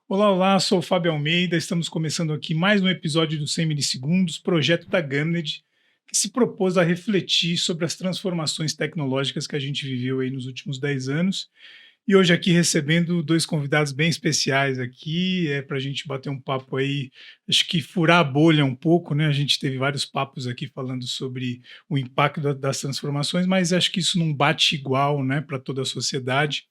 Olá, olá, sou o Fábio Almeida. Estamos começando aqui mais um episódio do 100 Milissegundos, projeto da Ganned, que se propôs a refletir sobre as transformações tecnológicas que a gente viveu aí nos últimos 10 anos. E hoje aqui recebendo dois convidados bem especiais aqui, para a gente bater um papo aí, acho que furar a bolha um pouco, né? A gente teve vários papos aqui falando sobre o impacto das transformações, mas acho que isso não bate igual, né, para toda a sociedade.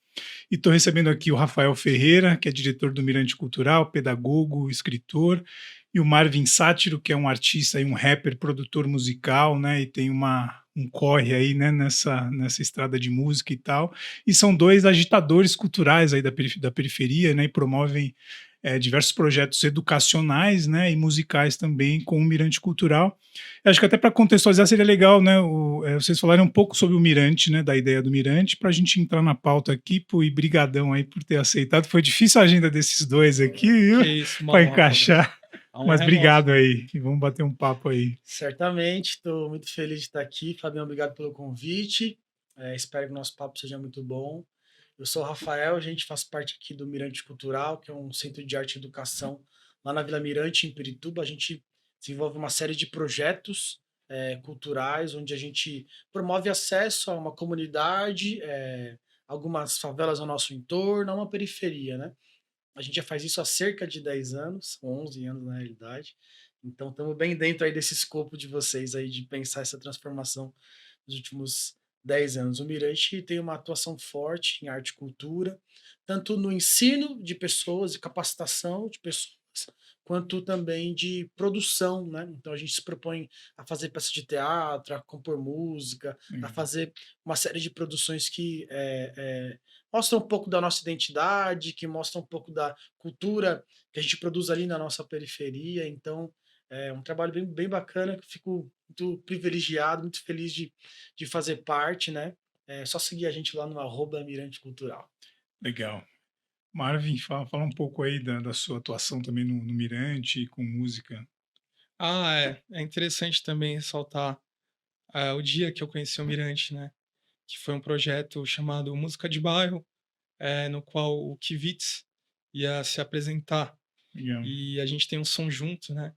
E estou recebendo aqui o Rafael Ferreira, que é diretor do Mirante Cultural, pedagogo, escritor, e o Marvin Sátiro, que é um artista e um rapper, produtor musical, né? E tem um corre aí, né, nessa estrada de música e tal. E são dois agitadores culturais aí da periferia, né? E promovem diversos projetos educacionais, né? E musicais também com o Mirante Cultural. Eu acho que até para contextualizar seria legal, né, vocês falarem um pouco sobre o Mirante, né, da ideia do Mirante, para a gente entrar na pauta aqui, pô, e brigadão aí por ter aceitado. Foi difícil a agenda desses dois aqui, viu, Que isso, uma para honra, Fábio. encaixar. A Mas honra é nossa. obrigado aí, e vamos bater um papo aí. Certamente, estou muito feliz de estar aqui. Fabião, obrigado pelo convite. Espero que o nosso papo seja muito bom. Eu sou o Rafael, a gente faz parte aqui do Mirante Cultural, que é um centro de arte e educação lá na Vila Mirante, em Pirituba. A gente desenvolve uma série de projetos culturais, onde a gente promove acesso a uma comunidade, algumas favelas ao nosso entorno, a uma periferia, né? A gente já faz isso há cerca de 10 anos, 11 anos na realidade. Então estamos bem dentro aí desse escopo de vocês aí de pensar essa transformação nos últimos 10 anos. O Mirante tem uma atuação forte em arte e cultura, tanto no ensino de pessoas e capacitação de pessoas, quanto também de produção, né? Então a gente se propõe a fazer peças de teatro, a compor música, a Legal. fazer uma série de produções que mostram um pouco da nossa identidade, que mostram um pouco da cultura que a gente produz ali na nossa periferia. Então é um trabalho bem bacana, que eu fico muito privilegiado, muito feliz de fazer parte, né? É só seguir a gente lá no @Mirante Cultural. Legal. Marvin, fala um pouco aí da sua atuação também no Mirante, com música. É interessante também ressaltar o dia que eu conheci o Mirante, né? Que foi um projeto chamado Música de Bairro, no qual o Kivitz ia se apresentar Legal. e a gente tem um som junto, né?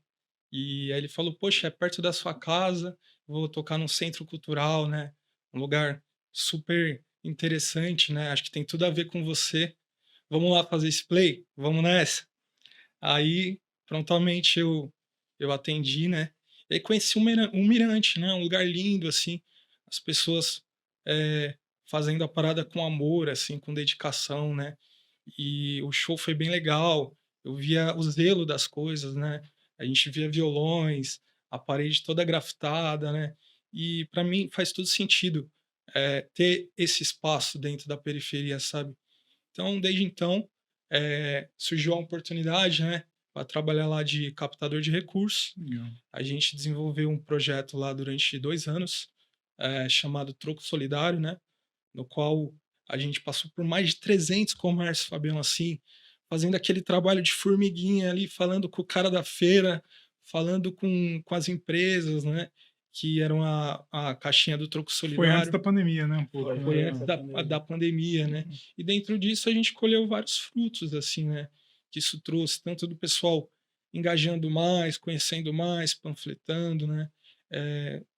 E aí ele falou: Poxa, é perto da sua casa, vou tocar num centro cultural, né? Um lugar super interessante, né? Acho que tem tudo a ver com você. Vamos lá fazer esse play? Vamos nessa? Aí, prontamente eu atendi, né? E aí conheci um mirante, né? Um lugar lindo, assim, as pessoas fazendo a parada com amor, assim, com dedicação, né? E o show foi bem legal. Eu via o zelo das coisas, né? A gente via violões, a parede toda grafitada, né? E para mim faz todo sentido ter esse espaço dentro da periferia, sabe? Então, desde então, surgiu a oportunidade, né, para trabalhar lá de captador de recursos. Legal. A gente desenvolveu um projeto lá durante 2 anos, chamado Troco Solidário, né, no qual a gente passou por mais de 300 comércios, Fabiano, assim, fazendo aquele trabalho de formiguinha ali, falando com o cara da feira, falando com as empresas, né, que eram a caixinha do Troco Foi antes Solidário. da pandemia, né, um pouco, Foi né? antes da pandemia, né. E dentro disso a gente colheu vários frutos, assim, né, que isso trouxe, tanto do pessoal engajando mais, conhecendo mais, panfletando, né,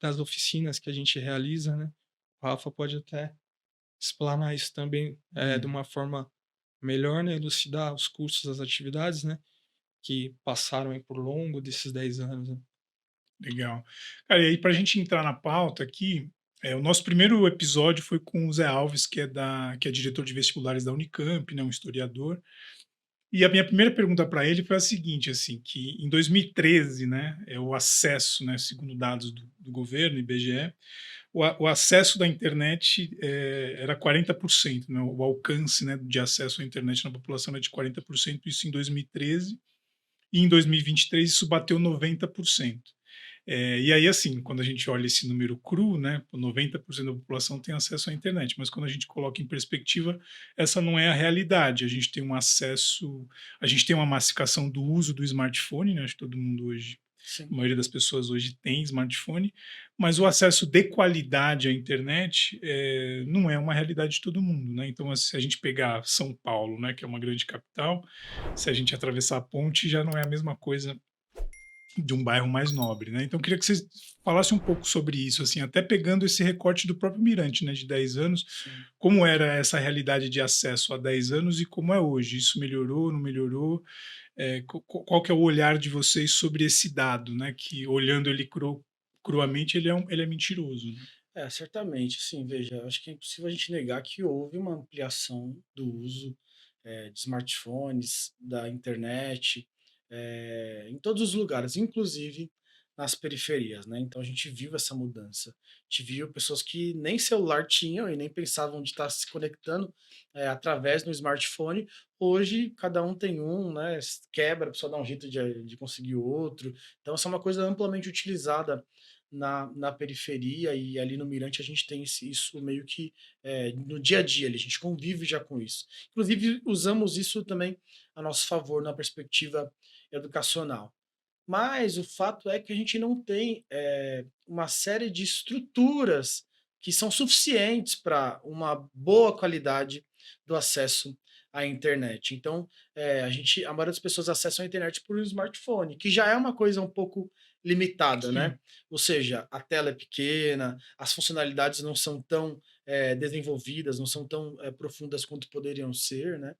das oficinas que a gente realiza, né. O Rafa pode até explanar isso também, de Uhum. uma forma melhor, né, elucidar os cursos, as atividades, né, que passaram aí por longo desses 10 anos, né. Legal. Cara, e aí para a gente entrar na pauta aqui, o nosso primeiro episódio foi com o Zé Alves, que é diretor de vestibulares da Unicamp, né, um historiador. E a minha primeira pergunta para ele foi a seguinte, assim, que em 2013, né, o acesso, né, segundo dados do governo, IBGE, o acesso da internet era 40%, né, o alcance, né, de acesso à internet na população era de 40%, isso em 2013, e em 2023 isso bateu 90%. E aí, assim, quando a gente olha esse número cru, né, 90% da população tem acesso à internet, mas quando a gente coloca em perspectiva, essa não é a realidade. A gente tem uma massificação do uso do smartphone, né, acho que todo mundo hoje sim. A maioria das pessoas hoje tem smartphone, mas o acesso de qualidade à internet não é uma realidade de todo mundo, né? Então, se a gente pegar São Paulo, né, que é uma grande capital, se a gente atravessar a ponte, já não é a mesma coisa de um bairro mais nobre, né. Então eu queria que você falasse um pouco sobre isso, assim, até pegando esse recorte do próprio Mirante, né, de 10 anos, Sim. como era essa realidade de acesso há 10 anos e como é hoje? Isso melhorou, não melhorou? Qual que é o olhar de vocês sobre esse dado, né, que olhando ele cruamente ele é mentiroso, né? É, certamente, sim, veja, acho que é impossível a gente negar que houve uma ampliação do uso, de smartphones, da internet, em todos os lugares, inclusive nas periferias, né. Então a gente viu essa mudança. A gente viu pessoas que nem celular tinham e nem pensavam de estar se conectando, através do smartphone. Hoje cada um tem um, né, quebra, a pessoa dá um jeito de conseguir outro. Então essa é uma coisa amplamente utilizada na periferia, e ali no Mirante a gente tem isso meio que, no dia a dia ali, a gente convive já com isso. Inclusive usamos isso também a nosso favor na perspectiva educacional. Mas o fato é que a gente não tem, uma série de estruturas que são suficientes para uma boa qualidade do acesso à internet. Então, a maioria das pessoas acessam a internet por um smartphone, que já é uma coisa um pouco limitada, né. Sim, Ou seja, a tela é pequena, as funcionalidades não são tão, desenvolvidas, não são tão, profundas quanto poderiam ser, né.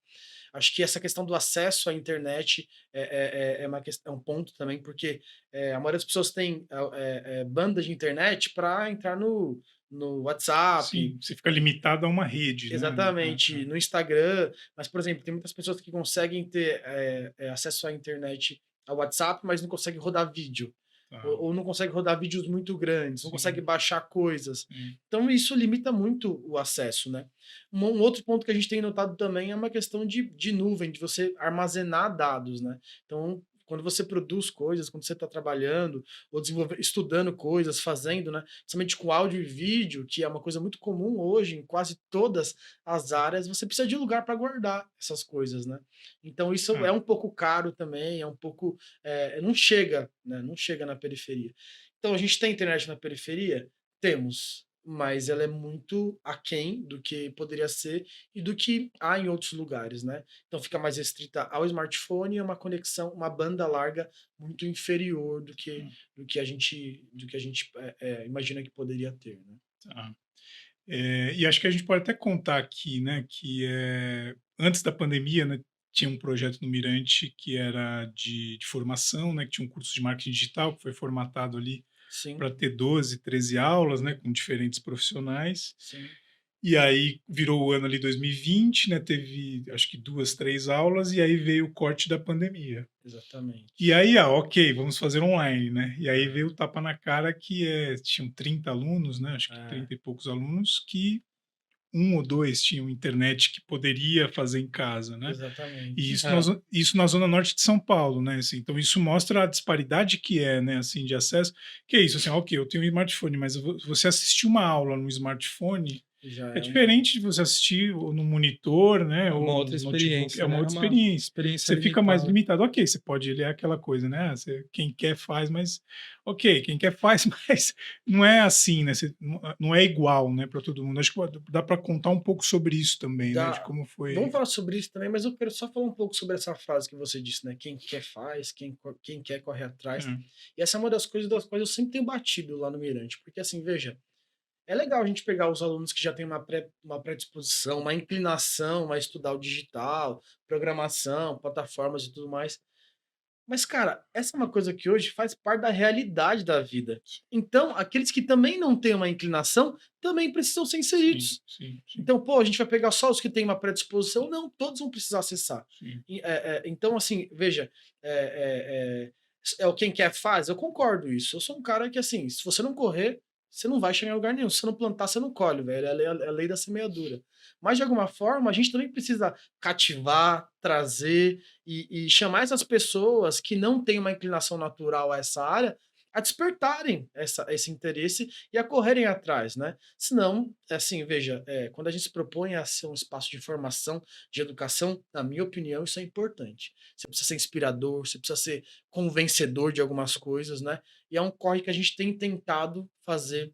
Acho que essa questão do acesso à internet é um ponto também, porque, a maioria das pessoas tem banda de internet para entrar no WhatsApp, sim, você fica limitado a uma rede, né. exatamente, no Instagram, mas, por exemplo, tem muitas pessoas que conseguem ter, acesso à internet, ao WhatsApp, mas não conseguem rodar vídeo, Tá, ou não consegue rodar vídeos muito grandes, não consegue sim, baixar coisas. sim. Então isso limita muito o acesso, né. Um outro ponto que a gente tem notado também é uma questão de nuvem, de você armazenar dados, né. Então, quando você produz coisas, quando você está trabalhando ou estudando coisas, fazendo, né, principalmente com áudio e vídeo, que é uma coisa muito comum hoje em quase todas as áreas, você precisa de lugar para guardar essas coisas, né. Então isso é Ah, um pouco caro também, é um pouco, não chega, né, não chega na periferia. Então a gente tem internet na periferia? Temos, mas ela é muito aquém do que poderia ser e do que há em outros lugares, né. Então fica mais restrita ao smartphone e a uma conexão, uma banda larga muito inferior do que a gente, imagina que poderia ter, né. tá. E acho que a gente pode até contar aqui, né, que antes da pandemia, né, tinha um projeto no Mirante que era de formação, né, que tinha um curso de marketing digital que foi formatado ali Sim, para ter 12, 13 aulas, né, com diferentes profissionais. sim, E aí virou o ano ali 2020, né, teve acho que 2, 3 aulas e aí veio o corte da pandemia. E exatamente. aí, ok, vamos fazer online, né? E aí É, veio o tapa na cara que tinham 30 alunos, né? Acho que é, 30 e poucos alunos que um ou 2 tinham internet que poderia fazer em casa, né. E exatamente. isso na zona norte de São Paulo, né, assim, então isso mostra a disparidade que é, né, assim, de acesso, que é isso, assim, ok, eu tenho um smartphone, mas você assistir uma aula no smartphone Já é é uma diferente de você assistir ou no monitor, né, É uma ou outra no notebook, é experiência, uma né, é outra uma experiência. experiência Você fica mais limitada. limitado. Ok, você pode ele é aquela coisa, né, quem quer faz, mas ok, quem quer faz, mas não é assim, né, não é igual, né, para todo mundo. Acho que dá para contar um pouco sobre isso também, né, de da como Vamos foi. falar sobre isso também, mas eu quero só falar um pouco sobre essa frase que você disse, né, "Quem quer faz, quem quer corre atrás". É, E essa é uma das coisas das quais eu sempre tenho batido lá no Mirante, porque assim, veja, é legal a gente pegar os alunos que já têm uma predisposição, uma inclinação a estudar o digital, programação, plataformas e tudo mais. Mas, cara, essa é uma coisa que hoje faz parte da realidade da vida. Então, aqueles que também não têm uma inclinação, também precisam ser sim, inseridos. sim, sim, Então, pô, a gente vai pegar só os que têm uma predisposição? Não, todos vão precisar acessar. sim. Então, assim, veja, é o quem quer faz, eu concordo isso. Eu sou um cara que, assim, se você não correr, você não vai chegar em lugar nenhum. Se você não plantar, você não colhe, velho. É a lei da semeadura. Mas, de alguma forma, a gente também precisa cativar, trazer e chamar essas pessoas que não têm uma inclinação natural a essa área a despertarem esse interesse e a correrem atrás, né? Senão, assim, veja, quando a gente se propõe a ser um espaço de formação, de educação, na minha opinião, isso é importante. Você precisa ser inspirador, você precisa ser convencedor de algumas coisas, né? E é um corre que a gente tem tentado fazer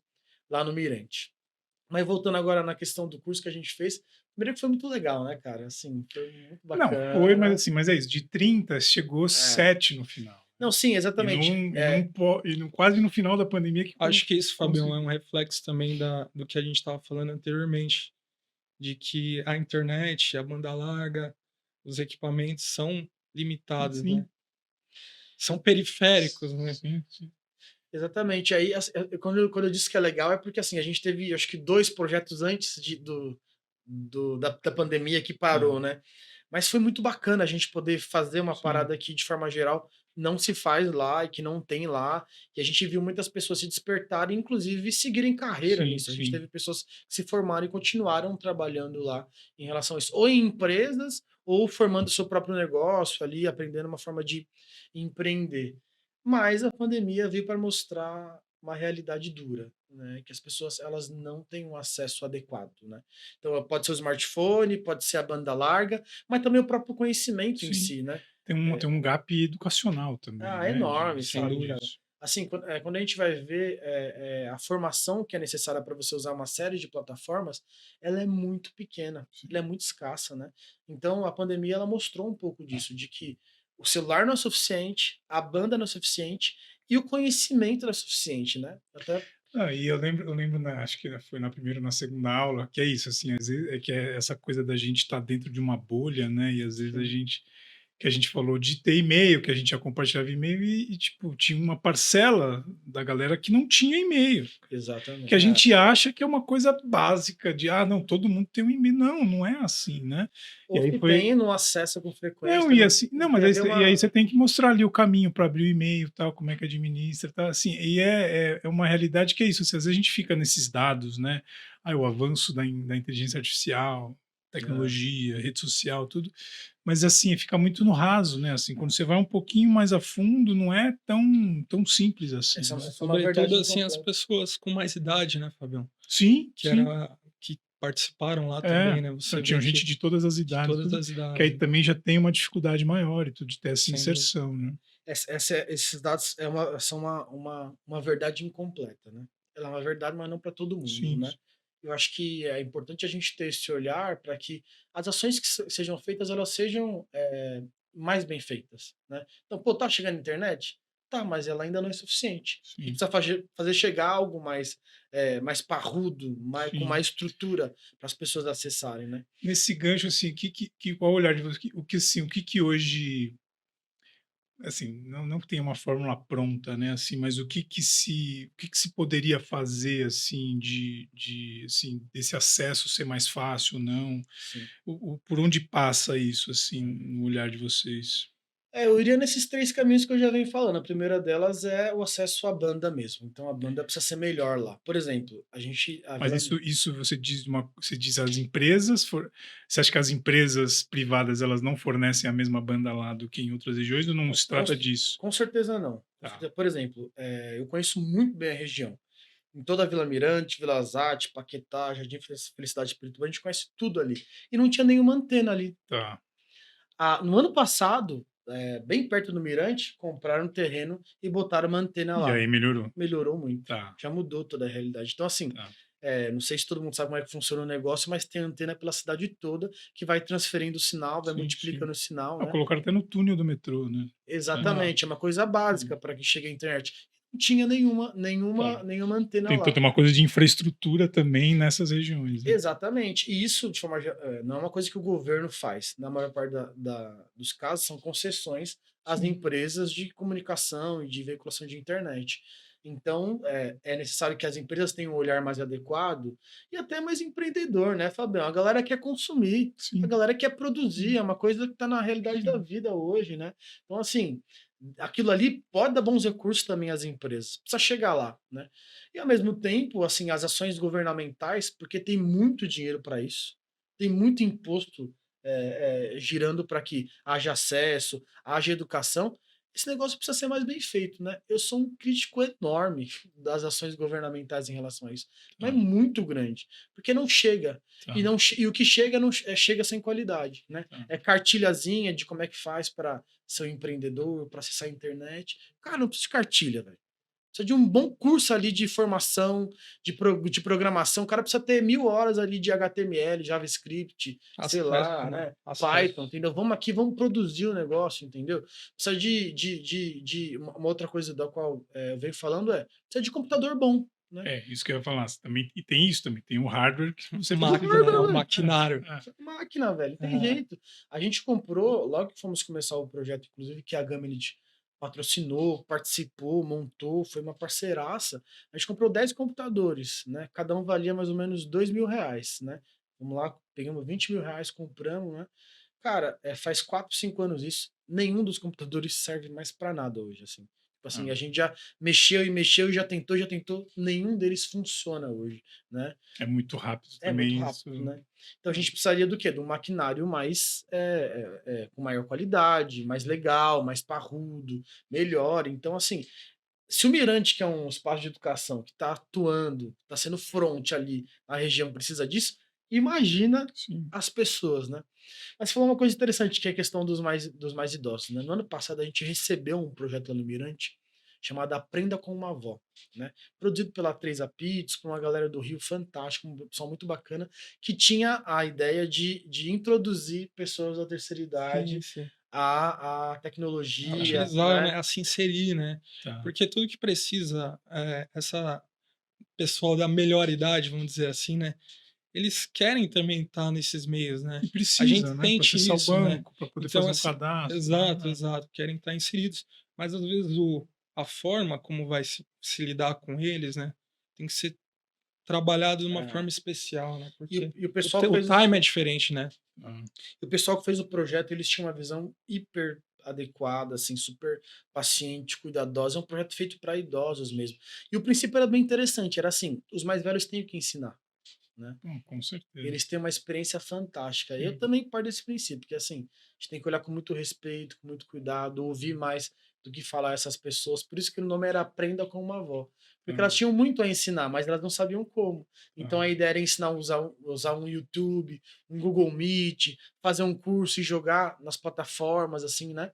lá no Mirante. Mas voltando agora na questão do curso que a gente fez, primeiro que foi muito legal, né, cara? Assim, foi muito Não, foi, mas bacana. assim, mas é isso, de 30 chegou É. 7 no final, Não, né. sim, E exatamente. num e num po e num quase no final da pandemia que Acho que isso, Fabião, é um conseguiu. reflexo também do que a gente estava falando anteriormente, de que a internet, a banda larga, os equipamentos são limitados, né? Sim, São periféricos, né? sim, sim. Exatamente. Aí, quando eu disse que é legal, é porque assim, a gente teve acho que 2 projetos antes da pandemia que parou, Aham. né. Mas foi muito bacana a gente poder fazer uma Sim, parada que, de forma geral, não se faz lá e que não tem lá, e a gente viu muitas pessoas se despertarem, inclusive seguirem carreira sim, nisso. A gente sim. teve pessoas que se formaram e continuaram trabalhando lá em relação a isso, ou em empresas, ou formando seu próprio negócio ali, aprendendo uma forma de empreender. Mas a pandemia veio para mostrar uma realidade dura, né, que as pessoas elas não têm um acesso adequado, né. Então pode ser o smartphone, pode ser a banda larga, mas também o próprio conhecimento em Sim. si, né. Tem um gap educacional também, Ah, né, de enorme, Sem sabe, tudo cara. dúvida. isso. Assim, quando a gente vai ver, a formação que é necessária para você usar uma série de plataformas, ela é muito pequena, ela é Sim. muito escassa, né. Então a pandemia ela mostrou um pouco disso, de que o celular não é suficiente, a banda não é suficiente e o conhecimento não é suficiente, né. Até Ah, e eu lembro acho que foi na primeira ou na segunda aula, que é isso, assim, às vezes é que é essa coisa da gente estar dentro de uma bolha, né, e às vezes sim, que a gente falou de ter e-mail, que a gente já compartilhava e-mail tipo, tinha uma parcela da galera que não tinha e-mail, que exatamente. a É. gente acha que é uma coisa básica de: "Ah, não, todo mundo tem um e-mail", não, não é assim, né. E Ou aí se foi tem, não acessa com não, frequência, e não assim não não, mas quer aí ver você uma tem que mostrar ali o caminho para abrir o e-mail, tal, como é que administra, tal, assim, e é uma realidade que é isso, assim, às vezes a gente fica nesses dados, né, o avanço da inteligência artificial, é. tecnologia, rede social, tudo, mas assim, fica muito no raso, né, assim, quando É. você vai um pouquinho mais a fundo, não é tão simples assim, Essa né. essa é uma Sobretudo, verdade assim, as incompleta. pessoas com mais idade, né, Fabião? Sim, Que sim. era que participaram lá É, também, né? então Você tinha vê gente que de todas as de idades, todas tudo, as que aí idades, também já tem uma dificuldade maior e tudo de ter essa sem dúvida. inserção, né. Esses dados são uma verdade incompleta, né. Ela é uma verdade, mas não para todo mundo, Sim, né. Eu acho que é importante a gente ter esse olhar para que as ações que sejam feitas, elas sejam, mais bem feitas, né. Então, pô, tá chegando a internet? Tá, mas ela ainda não é suficiente. A gente sim, precisa fazer chegar algo mais, mais parrudo, com sim. mais estrutura para as pessoas acessarem, né. Nesse gancho, assim, qual o olhar de você, o que que hoje, assim, não que tenha uma fórmula pronta, né, assim, mas o que que se poderia fazer, assim, assim, desse acesso ser mais fácil ou não? Sim. Por onde passa isso, assim, no olhar de vocês? Eu iria nesses 3 caminhos que eu já venho falando. A primeira delas é o acesso à banda mesmo, então a banda precisa ser melhor lá. Por exemplo, a Mas Vila isso você diz as empresas você acha que as empresas privadas, elas não fornecem a mesma banda lá do que em outras regiões ou não com se com trata disso? com certeza não, com Tá, certeza. Por exemplo, eu conheço muito bem a região. Em toda a Vila Mirante, Vila Zate, Paquetá, Jardim Felicidade, Pirituba, a gente conhece tudo ali. E não tinha nenhuma antena ali. tá. No ano passado, bem perto do Mirante, compraram um terreno e botaram uma antena E lá. aí melhorou? Melhorou muito, Tá, já mudou toda a realidade. Então, assim, tá. não sei se todo mundo sabe como é que funciona o negócio, mas tem antena pela cidade toda que vai transferindo o sinal, vai Sim, sim. multiplicando o sinal, Ah, né. colocaram até no túnel do metrô, né. É, Exatamente, é uma coisa é, básica para que chegue a internet. Não tinha nenhuma tá. nenhuma nenhuma antena Tentou lá. ter uma coisa de infraestrutura também nessas regiões, né. Exatamente. E isso, de forma não é uma coisa que o governo faz. Na maior parte dos casos, são concessões às Sim, empresas de comunicação e de veiculação de internet. Então, é necessário que as empresas tenham um olhar mais adequado e até mais empreendedor, né, Fabião? A galera quer consumir, a sim, galera quer produzir, sim, é uma coisa que está na realidade da sim. vida hoje, né? Então, assim, aquilo ali pode dar bons recursos também às empresas, precisa chegar lá, né? E ao mesmo tempo, assim, as ações governamentais, porque tem muito dinheiro para isso, tem muito imposto, girando para que haja acesso, haja educação, esse negócio precisa ser mais bem feito, né? Eu sou um crítico enorme das ações governamentais em relação a isso, mas Tá, muito grande, porque não chega. tá, E o que chega não chega sem qualidade, né? tá. É cartilhazinha de como é que faz para ser um empreendedor, para acessar a internet. Cara, não precisa de cartilha, velho. Precisa de um bom curso ali de formação, de programação. O cara precisa ter 1000 horas ali de HTML, JavaScript, sei Acesso, lá, né? né? Python, Acesso. entendeu? Vamos aqui, vamos produzir o negócio, entendeu? Precisa de uma outra coisa da qual eu venho falando precisa de computador bom, né? É, isso que eu ia falar. Também, e tem isso também, tem o hardware que você Do precisa Máquina, né? comprar. O hardware, velho. maquinário. É, Máquina, velho, tem É, jeito. A gente comprou, logo que fomos começar o projeto, inclusive, que a Gamenit patrocinou, participou, montou, foi uma parceiraça. A gente comprou 10 computadores, né? Cada um valia mais ou menos R$ 2.000, né? Vamos lá, pegamos R$ 20.000, compramos, né? Cara, faz 4, 5 anos isso. Nenhum dos computadores serve mais para nada hoje, assim. Tipo ah, assim, a gente já mexeu, já tentou, nenhum deles funciona hoje, né? é muito rápido É muito também rápido, isso. né? Então a gente precisaria do quê? De um maquinário mais com maior qualidade, mais legal, mais parrudo, melhor. Então, assim, se o Mirante, que é um espaço de educação que está atuando, está sendo front ali na região, precisa disso, imagina Sim. as pessoas, né? Mas você falou uma coisa interessante, que é a questão dos mais idosos, né? No ano passado, a gente recebeu um projeto lá no Mirante chamado Aprenda com uma Avó, né? Produzido pela Três Apits, com uma galera do Rio fantástico, um pessoal muito bacana, que tinha a ideia de introduzir pessoas da terceira sim, idade sim. à A tecnologia, utilizar, né? né? A se inserir, né? Tá. Porque tudo que precisa, essa pessoal da melhor idade, vamos dizer assim, né? Eles querem também estar nesses meios, né? E A gente precisa, né? Para sente acessar o isso, né? banco, para poder Então, fazer um assim, cadastro, exato, né? exato, querem estar inseridos, mas às vezes a forma como vai se lidar com eles, né? Tem que ser trabalhado de uma É. forma especial, né? E, o, Porque e o pessoal que o fez o, time é diferente, né? Ah, e o pessoal que fez o projeto, eles tinham uma visão hiper adequada, assim, super paciente, cuidadosa. É um projeto feito para idosos mesmo. E o princípio era bem interessante, era assim, os mais velhos têm o que ensinar, né? bom, com certeza. Eles têm uma experiência fantástica. Eu Sim. também parto desse princípio, que assim, a gente tem que olhar com muito respeito, com muito cuidado, ouvir mais do que falar essas pessoas. Por isso que o nome era Aprenda com uma Avó. Porque Tá, elas tinham muito a ensinar, mas elas não sabiam como. Então tá. a ideia era ensinar a usar um YouTube, um Google Meet, fazer um curso e jogar nas plataformas, assim, né?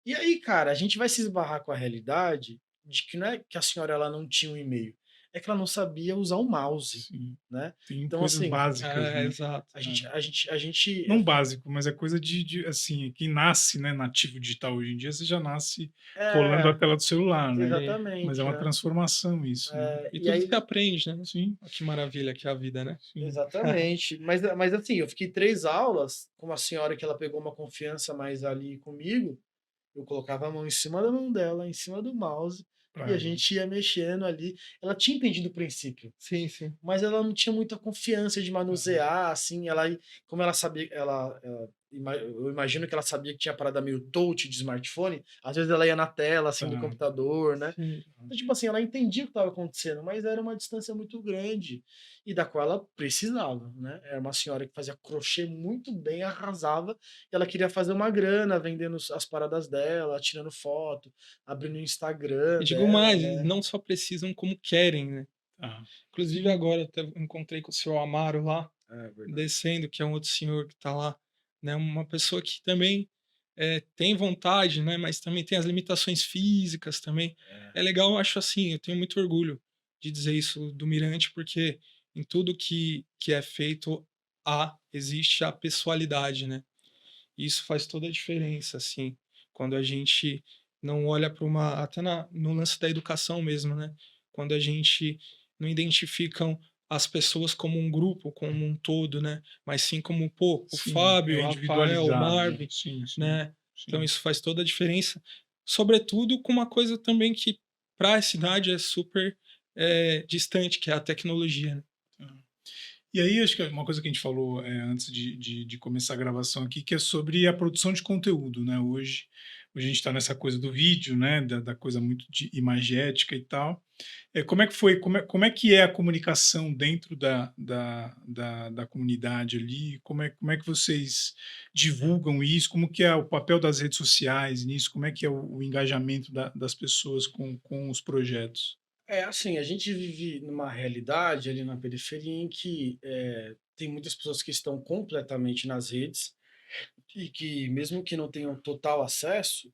E aí, cara, a gente vai se esbarrar com a realidade de que não é que a senhora ela não tinha um e-mail, é que ela não sabia usar o mouse, Sim. né? Tem Então, coisas assim, básicas, É, né? exato. a É. gente, a gente, a gente, Não básico, mas é coisa assim, quem nasce, né, nativo digital hoje em dia, você já nasce rolando a é, tela do celular, né? Sim. Mas é exatamente, uma né? transformação isso, né? E E tudo se aí, aprende, né? Sim, Olha que maravilha que é a vida, né? sim. exatamente. Mas assim, eu fiquei 3 aulas com uma senhora que ela pegou uma confiança mais ali comigo. Eu colocava a mão em cima da mão dela, em cima do mouse, Pra e a ela. gente ia mexendo ali. Ela tinha entendido o princípio, Sim, sim. mas ela não tinha muita confiança de Aham. manusear, assim, como ela sabia, eu imagino que ela sabia que tinha parada meio touch de smartphone, às vezes ela ia na tela, assim, do Tá. computador, né? Sim. Então, tipo assim, ela entendia o que estava acontecendo, mas era uma distância muito grande e da qual ela precisava, né? Era uma senhora que fazia crochê muito bem, arrasava, e ela queria fazer uma grana vendendo as paradas dela, tirando foto, abrindo o E Instagram digo dela, mais, eles né? não só precisam como querem, né? Tá. Inclusive Sim. agora eu até encontrei com o seu Amaro lá, É verdade. descendo, que é um outro senhor que está lá, né? Uma pessoa que também tem vontade, né? Mas também tem as limitações físicas também. É, É legal, eu acho assim, eu tenho muito orgulho de dizer isso do Mirante, porque em tudo que é feito existe a pessoalidade, né? E isso faz toda a diferença, assim, quando a gente não olha para uma, até no lance da educação mesmo, né? Quando a gente não identificam as pessoas como um grupo, como um todo, né? Mas sim como, pô, o Sim, Fábio, é o Rafael, o individualizado, né? Marvin, Sim, sim, né? Então sim. isso faz toda a diferença. Sobretudo com uma coisa também que para a cidade é super distante, que é a tecnologia, né? Tá. E aí, acho que é uma coisa que a gente falou antes de começar a gravação aqui, que é sobre a produção de conteúdo, né? Hoje, hoje a gente está nessa coisa do vídeo, né, da coisa muito de imagética e tal. Como é que foi, como é que é a comunicação dentro da comunidade ali? Como é que vocês divulgam isso? Como que é o papel das redes sociais nisso? Como é que é o engajamento das pessoas com os projetos? É, assim, a gente vive numa realidade ali na periferia em que tem muitas pessoas que estão completamente nas redes e que, mesmo que não tenham total acesso,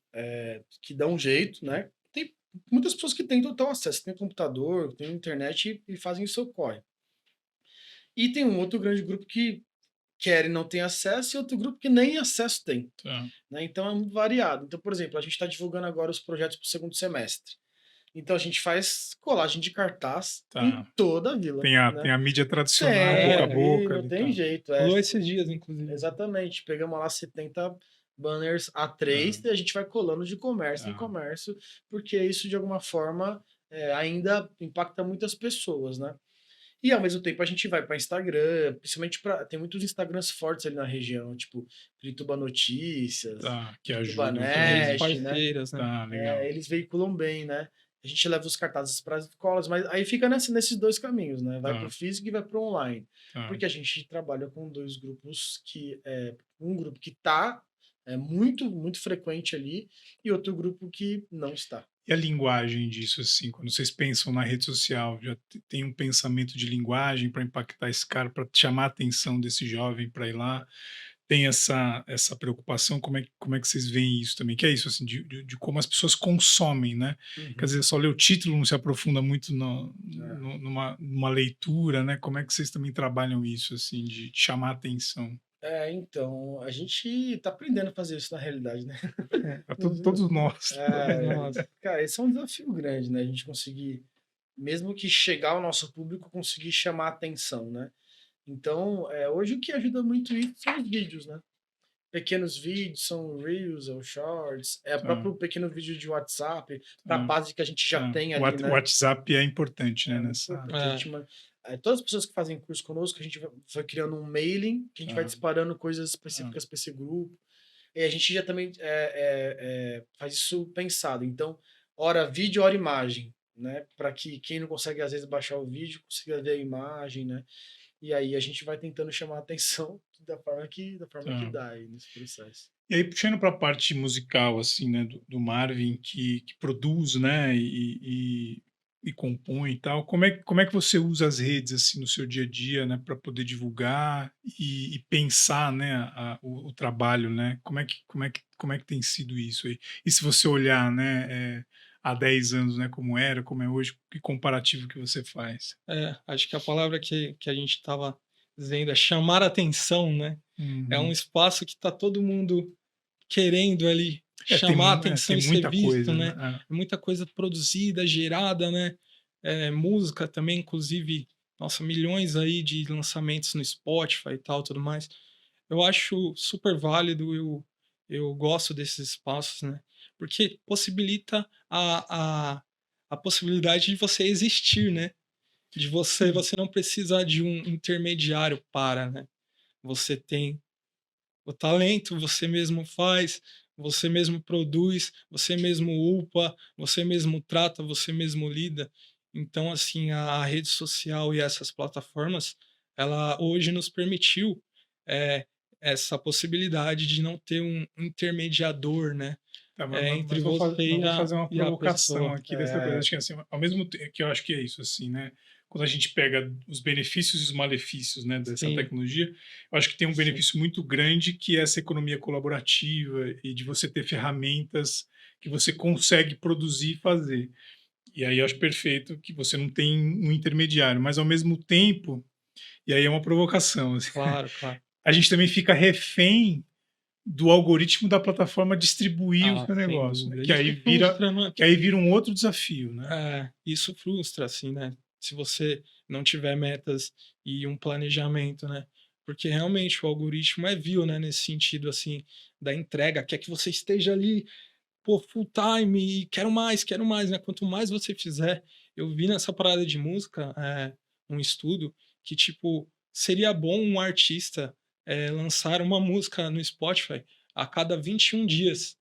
que dão um jeito, né? Tem muitas pessoas que têm total acesso, têm computador, têm internet e fazem o seu corre. E tem um outro grande grupo que quer e não tem acesso e outro grupo que nem acesso tem, Tá, né? Então é muito variado. Então, por exemplo, a gente está divulgando agora os projetos para o segundo semestre. Então a gente faz colagem de cartaz em tá. toda a vila, Tem né? a mídia tradicional, boca a Tem, e boca não ali, tem tá. jeito. Rolou esses dias, inclusive. Exatamente. Pegamos lá 70 banners Tá, A3 e a gente vai colando de comércio em tá, comércio, porque isso de alguma forma ainda impacta muitas pessoas, né? E ao mesmo tempo a gente vai para Instagram, principalmente para tem muitos Instagrams fortes ali na região, tipo Pirituba Notícias, tá, que Pirituba ajudam As redes também. Net, né? parceiras, né? Tá, legal. Eles veiculam bem, né? A gente leva os cartazes para as escolas, mas aí fica nesses dois caminhos, né? Vai para o Tá, físico e vai para o online. tá. Porque a gente trabalha com dois grupos um grupo que está muito, muito frequente ali e outro grupo que não está. E a linguagem disso, assim, quando vocês pensam na rede social, já tem um pensamento de linguagem para impactar esse cara, para chamar a atenção desse jovem para ir lá? Tem essa preocupação? Como é que vocês veem isso também? Que é isso, assim, de como as pessoas consomem, né? Quer Uhum. dizer, só ler o título não se aprofunda muito É. numa leitura, né? Como é que vocês também trabalham isso, assim, de chamar a atenção? Então, a gente tá aprendendo a fazer isso na realidade, né? Para todos nós. Todos É, nós. cara, esse é um desafio grande, né? A gente conseguir, mesmo que chegar ao nosso público, conseguir chamar a atenção, né? Então, hoje o que ajuda muito isso são os vídeos, né? Pequenos vídeos, são Reels ou Shorts, é o Tá, próprio pequeno vídeo de WhatsApp, para a tá, base que a gente já tá. tem O ali, o né? WhatsApp é importante, né, É muito nessa. importante. É, Todas as pessoas que fazem curso conosco, a gente vai criando um mailing, que a gente vai Tá, disparando coisas tá, específicas para esse grupo. E a gente já também faz isso pensado. Então, hora vídeo, hora imagem, né? Para que quem não consegue, às vezes, baixar o vídeo, consiga ver a imagem, né? E aí a gente vai tentando chamar a atenção da forma que tá. dá aí nesse processo. E aí, puxando para a parte musical, assim, né, do Marvin, que produz, né, e compõe e tal, como é que você usa as redes, assim, no seu dia a dia, né, para poder divulgar e pensar, né, o trabalho, né? Como é que tem sido isso aí? E se você olhar, né, há 10 anos, né, como era, como é hoje, que comparativo que você faz? acho que a palavra que a gente estava dizendo é chamar atenção, né? É um Uhum. espaço que está todo mundo querendo ali chamar atenção Tem e ser muita visto, coisa, né? né? É muita coisa produzida, gerada, né? Música também, inclusive, nossa, milhões aí de lançamentos no Spotify e tal, tudo mais. Eu acho super válido, eu gosto desses espaços, né? Porque possibilita a possibilidade de você existir, né? De Sim. você não precisar de um intermediário para, né? Você tem o talento, você mesmo faz, você mesmo produz, você mesmo upa, você mesmo trata, você mesmo lida. Então, assim, a rede social e essas plataformas, ela hoje nos permitiu eh, essa possibilidade de não ter um intermediador, né, Tá, entre mas você vou fazer uma e a provocação pessoa. aqui dessa coisa. Acho que assim, ao mesmo tempo que eu acho que é isso, assim, né? Quando a gente pega os benefícios e os malefícios, né, dessa Sim, tecnologia, eu acho que tem um sim, benefício muito grande que é essa economia colaborativa e de você ter ferramentas que você consegue produzir e fazer. E aí eu acho perfeito que você não tem um intermediário, mas ao mesmo tempo, e aí é uma provocação, assim, claro, claro. a gente também fica refém do algoritmo da plataforma distribuir o Ah, seu sem negócio, né, dúvida. Isso frustra, né? que aí vira um outro desafio, né. Isso frustra, assim, né? Se você não tiver metas e um planejamento, né? Porque realmente o algoritmo é vil, né? Nesse sentido, assim, da entrega, quer que você esteja ali, pô, full time e quero mais, né? Quanto mais você fizer, eu vi nessa parada de música, um estudo que, tipo, seria bom um artista lançar uma música no Spotify a cada 21 dias.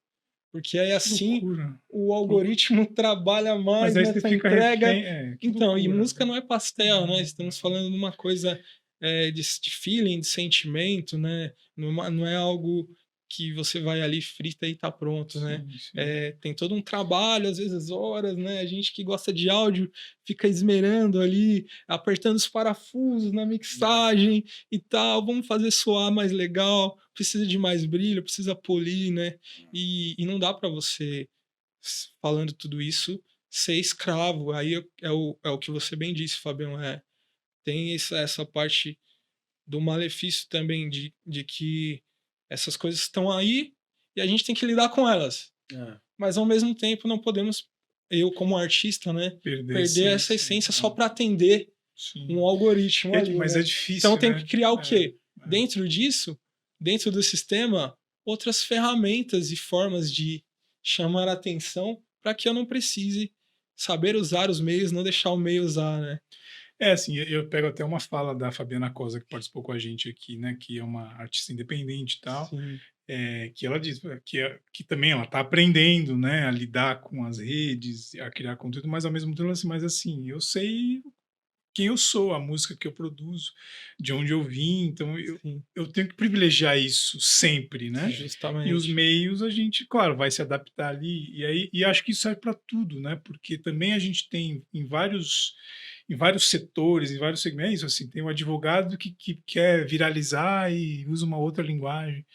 Porque aí assim loucura. o algoritmo trabalha mais Mas aí você nessa fica entrega. refém. Que Então, e loucura. música não é pastel, né? Estamos falando de uma coisa de feeling, de sentimento, né? Não é algo que você vai ali, frita e tá pronto, né? Sim, sim. Tem todo um trabalho, às vezes horas, né? A gente que gosta de áudio fica esmerando ali, apertando os parafusos na mixagem e tal, vamos fazer soar mais legal, precisa de mais brilho, precisa polir, né? E não dá para você, falando tudo isso, ser escravo. Aí é o que você bem disse, Fabião. Tem essa parte do malefício também de que essas coisas estão aí e a gente tem que lidar com elas. É. Mas ao mesmo tempo não podemos, eu como artista, né, Perder a perder essa essência. essência só para atender Sim. um algoritmo ali, Mas né? é difícil, Então tem né? que criar o quê? É. Dentro disso, dentro do sistema, outras ferramentas e formas de chamar a atenção para que eu não precise saber usar os meios, não deixar o meio usar, né? Assim, eu pego até uma fala da Fabiana Cosa, que participou com a gente aqui, né, que é uma artista independente e tal, Sim. que ela diz que também ela está aprendendo, né, a lidar com as redes, a criar conteúdo, mas ao mesmo tempo, assim, mas assim, eu sei quem eu sou, a música que eu produzo, de onde eu vim, então Sim, eu tenho que privilegiar isso sempre, né? E os justamente. meios a gente, claro, vai se adaptar ali, e aí e acho que isso serve para tudo, né? Porque também a gente tem em vários setores, em vários segmentos, assim, tem um advogado que quer viralizar e usa uma outra linguagem.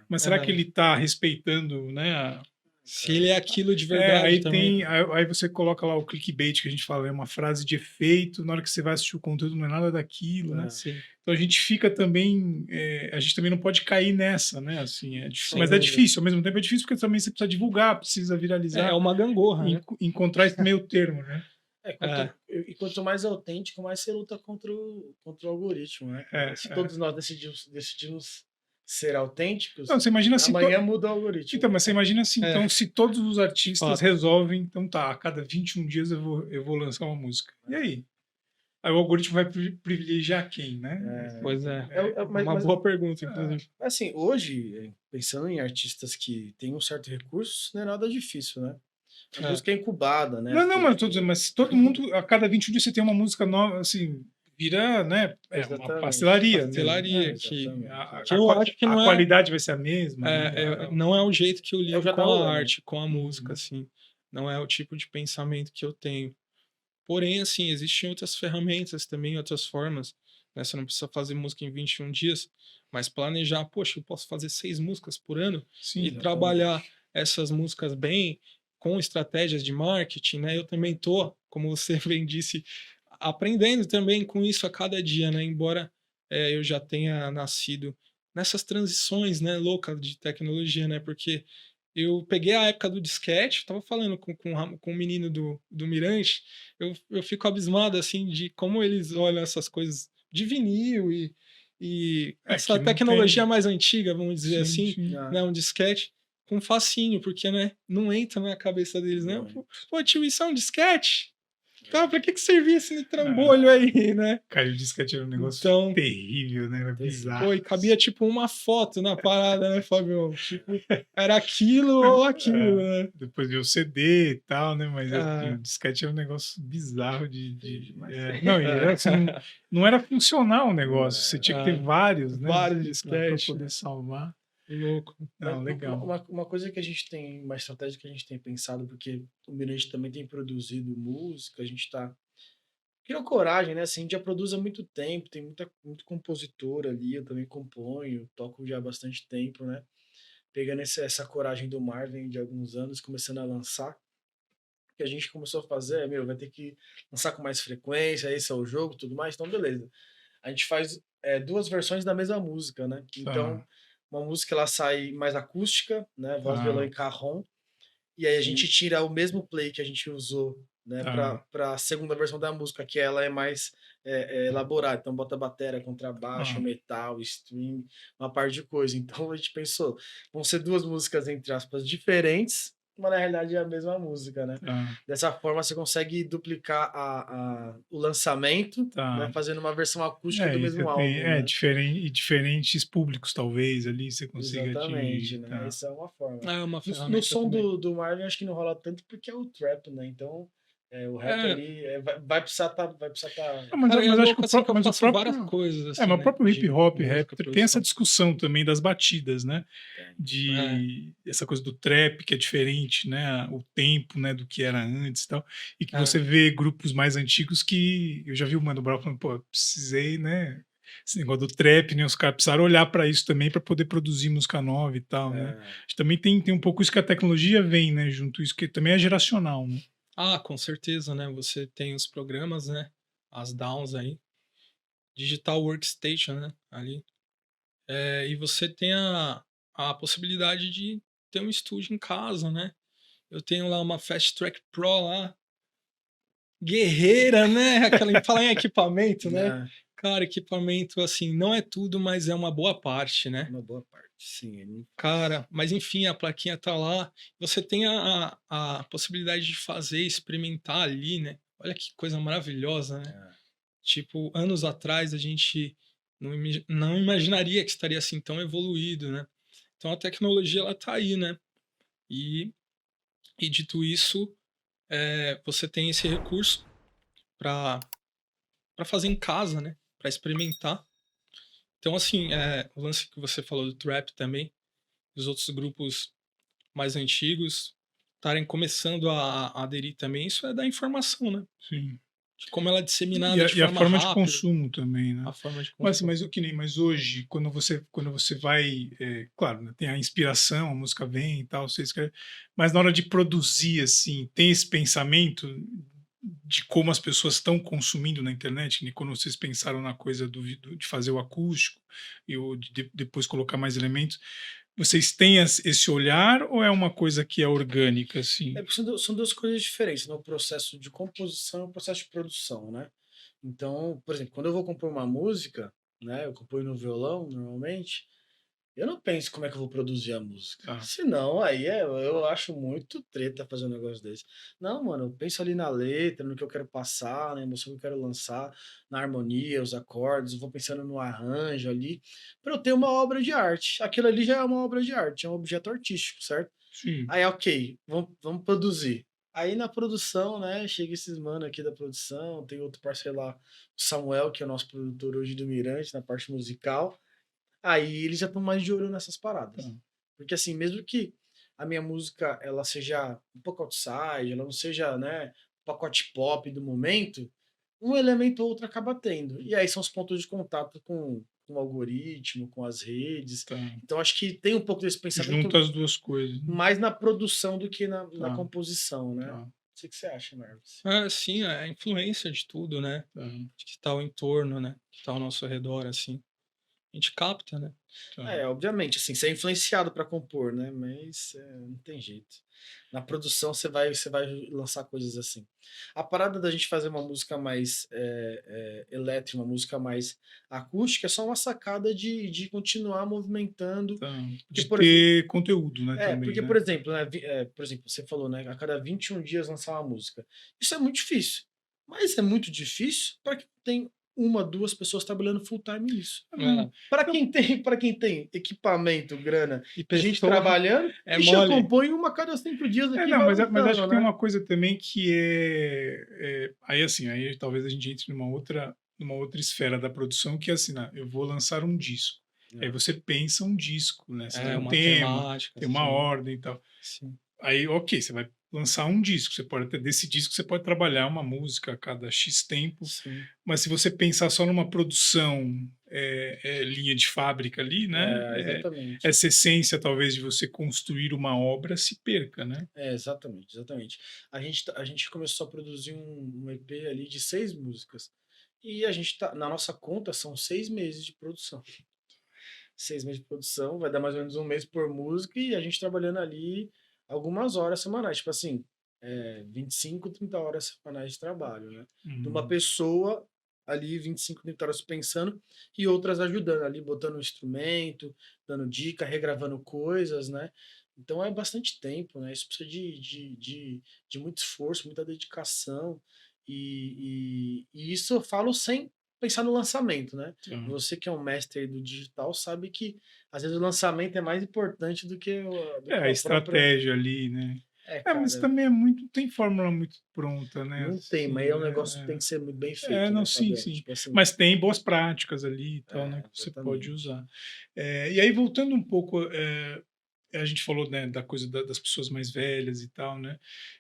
Mas será que É, ele está respeitando, né? se ele é aquilo de verdade Aí também. tem, aí você coloca lá o clickbait que a gente fala, é uma frase de efeito, na hora que você vai assistir o conteúdo não é nada daquilo, né? Sim, Então a gente fica também, a gente também não pode cair nessa, né? Assim, sem mas é dúvida. difícil, ao mesmo tempo é difícil porque também você precisa divulgar, precisa É viralizar, uma gangorra, né? encontrar esse meio termo, né? É, Quanto mais autêntico, mais você luta contra o algoritmo, né? É, Se é. todos nós decidimos ser autênticos, Não, você imagina se amanhã muda o algoritmo. Então, mas você imagina assim, É. então, se todos os de artistas fato. resolvem, então tá, a cada 21 dias eu vou lançar uma música. E aí? Aí o algoritmo vai privilegiar quem, né? Pois é. É, Uma boa pergunta, inclusive. assim, hoje, pensando em artistas que têm um certo recurso, não é nada difícil, né? A É. música é incubada, né? Não, mas eu tô dizendo, mas se todo mundo, a cada 21 dias você tem uma música nova, assim, vira, né? É uma Exatamente. pastelaria mesmo. Pastelaria, exatamente. que eu acho que A não é, qualidade vai ser a mesma, né? não é o jeito que eu lido já com tá a rolando. arte, com a música, assim. Não é o tipo de pensamento que eu tenho. Porém, assim, existem outras ferramentas também, outras formas, né? Você não precisa fazer música em 21 dias, mas planejar, poxa, eu posso fazer 6 músicas por ano Sim, e exatamente. trabalhar essas músicas bem, com estratégias de marketing, né? Eu também tô, como você bem disse, aprendendo também com isso a cada dia, né? Embora eu já tenha nascido nessas transições, né, loucas de tecnologia, né? Porque eu peguei a época do disquete, tava falando com o menino do Mirante, eu fico abismado, assim, de como eles olham essas coisas de vinil e Que essa não tecnologia tem. mais antiga, vamos dizer Sim, assim, sim. né, um disquete, com fascínio, porque, né, não entra na cabeça deles, né? Pô, tio, isso é um disquete? Tá, pra que servia esse trambolho aí, né? Cara, o disquete era um negócio Então, terrível, né? Era bizarro. pô, e cabia tipo uma foto na parada, né, Fabião? Tipo, era aquilo ou aquilo, né? Depois veio o CD e tal, né? Mas assim, Ah, o disquete era um negócio bizarro não, e era, assim, não era funcional o negócio. Você tinha que ter ah, vários, né? vários Para disquetes, poder salvar. louco. Mas Não, legal. uma coisa que a gente tem, uma estratégia que a gente tem pensado, porque o Mirante também tem produzido música, a gente tá. Criou coragem, né? Assim, a gente já produz há muito tempo, tem muito compositor ali, eu também componho, toco já há bastante tempo, né? Pegando essa coragem do Marvin de alguns anos, começando a lançar. O que a gente começou a fazer, vai ter que lançar com mais frequência, esse é o jogo, tudo mais, então beleza. A gente faz duas versões da mesma música, né? Então, Tá, uma música ela sai mais acústica, né? Voz, violão tá, e carrom, e aí a gente tira o mesmo play que a gente usou, né, tá. para a segunda versão da música, que ela é mais elaborada. Então bota bateria, contrabaixo, Ah, metal, string, uma par de coisa. Então a gente pensou, vão ser duas músicas entre aspas diferentes, mas na realidade é a mesma música, né? Tá, Dessa forma você consegue duplicar o lançamento, né? tá. Fazendo uma versão acústica É, do e você mesmo tem álbum, né? diferentes públicos, talvez, ali você consiga Exatamente, atingir, né? tá. Essa é uma forma. É uma No ferramenta som também. do Marvin, acho que não rola tanto porque é o trap, né? Então, o rap É, ali vai precisar tá. Ah, cara, é mas acho que louco assim que eu mas o faço várias próprio coisas mas assim, o né? próprio hip De hop, rap, música, tem essa produção. discussão também das batidas, né? Tem. É, De essa coisa do trap que é diferente, né? O tempo, né, do que era antes e tal. E que é. você vê grupos mais antigos que eu já vi o Mano Brown falando, pô, precisei, né? Esse negócio do trap, né? Os caras precisaram olhar para isso também para poder produzir música nova e tal, né? É, Acho que também tem um pouco isso que a tecnologia vem, né? Junto isso que também é geracional, né? Ah, com certeza, né? Você tem os programas, né? As DAWs aí, Digital Workstation, né? Ali. E você tem a possibilidade de ter um estúdio em casa, né? Eu tenho lá uma Fast Track Pro lá, guerreira, né? Falar em equipamento, né? né? Cara, equipamento, assim, não é tudo, mas é uma boa parte, né? Uma boa parte, sim, ele não faz. Cara, mas enfim, a plaquinha tá lá. Você tem a possibilidade de fazer, experimentar ali, né? Olha que coisa maravilhosa, né? É. Tipo, anos atrás a gente não imaginaria que estaria assim tão evoluído, né? Então a tecnologia ela tá aí, né? E, e dito isso, você tem esse recurso para fazer em casa, né? Para experimentar. Então, assim, o lance que você falou do trap também, os outros grupos mais antigos estarem começando a aderir também, isso é da informação, né? Sim. De como ela é E disseminada a, de e a forma forma de rápida, consumo também, né? a forma de Mas, assim, consumo. mas hoje, quando você vai, claro, né, tem a inspiração, a música vem e tal, você escreve, mas na hora de produzir, assim, tem esse pensamento de como as pessoas estão consumindo na internet, né? Quando vocês pensaram na coisa de fazer o acústico e o depois colocar mais elementos, vocês têm esse olhar ou é uma coisa que é orgânica, assim? Porque são duas coisas diferentes, né? O processo de composição e o processo de produção, né? Então, por exemplo, quando eu vou compor uma música, né? Eu componho no violão, normalmente, eu não penso como é que eu vou produzir a música. Tá, Senão, aí eu acho muito treta fazer um negócio desse. Não, mano, eu penso ali na letra, no que eu quero passar, na emoção que eu quero lançar, na harmonia, os acordes, eu vou pensando no arranjo ali, para eu ter uma obra de arte. Aquilo ali já é uma obra de arte, é um objeto artístico, certo? sim, Aí, ok, vamos produzir. Aí na produção, né, chega esses mano aqui da produção, tem outro parceiro lá, o Samuel, que é o nosso produtor hoje do Mirante, na parte musical. Aí eles já estão mais de olho nessas tá, paradas. Porque assim, mesmo que a minha música ela seja um pouco outside, ela não seja, né, o pacote pop do momento, um elemento ou outro acaba tendo. E aí são os pontos de contato com o algoritmo, com as redes. tá. Então acho que tem um pouco desse Junta pensamento as duas coisas, né? mais na produção do que na Tá, composição, né? Não tá, sei o que você acha, Marcos. Sim, é a influência de tudo, né? tá, De que está ao entorno, né? Que está ao nosso redor, assim. A gente capta, né? tá. Obviamente, assim, você é influenciado para compor, né? Mas não tem jeito. Na produção você vai lançar coisas assim. A parada da gente fazer uma música mais elétrica, uma música mais acústica, é só uma sacada de continuar movimentando. Tá. Porque, De por exemplo, ter conteúdo, né, também, porque, né? por exemplo, né, por exemplo, você falou, né? A cada 21 dias lançar uma música. Isso é muito difícil. Mas é muito difícil para quem tem uma, duas pessoas trabalhando full time nisso. Não, Para não, quem tem equipamento, grana E e gente pessoa trabalhando, é ixi, eu mole. componho uma a cada 5 dias aqui e não, vai mas acho lançando, que tem né? uma coisa também que aí assim, aí talvez a gente entre numa outra esfera da produção que é assim, né, eu vou lançar um disco. Aí É, você pensa um disco, né? Você tem É um uma tema, temática, tem uma sim, ordem e tal. sim. Aí, ok, você vai lançar um disco. Você pode até desse disco você pode trabalhar uma música a cada X tempo. Sim. Mas se você pensar só numa produção linha de fábrica ali, né? Exatamente. Essa essência, talvez, de você construir uma obra se perca, né? Exatamente, exatamente. A gente começou a produzir um EP ali de 6 músicas. E a gente tá, na nossa conta são 6 meses de produção. 6 meses de produção, vai dar mais ou menos um mês por música e a gente trabalhando ali algumas horas semanais, tipo assim, 25, 30 horas semanais de trabalho, né? De uma Uhum. pessoa ali, 25, 30 horas pensando e outras ajudando ali, botando um instrumento, dando dica, regravando coisas, né? Então é bastante tempo, né? Isso precisa de muito esforço, muita dedicação. E isso eu falo sem pensar no lançamento, né? Então, Você que é um mestre aí do digital sabe que às vezes o lançamento é mais importante do que a a própria. estratégia ali, né? É, Mas cara, também é muito, tem fórmula muito pronta, né? não tem, mas é Assim, um negócio que tem que ser muito bem feito, não, né, sim, Fabiano? sim. Tipo assim, Mas tem boas práticas ali e tal, né? Que você pode exatamente. usar. E aí, voltando um pouco, a gente falou, né, da coisa das pessoas mais velhas e tal, né?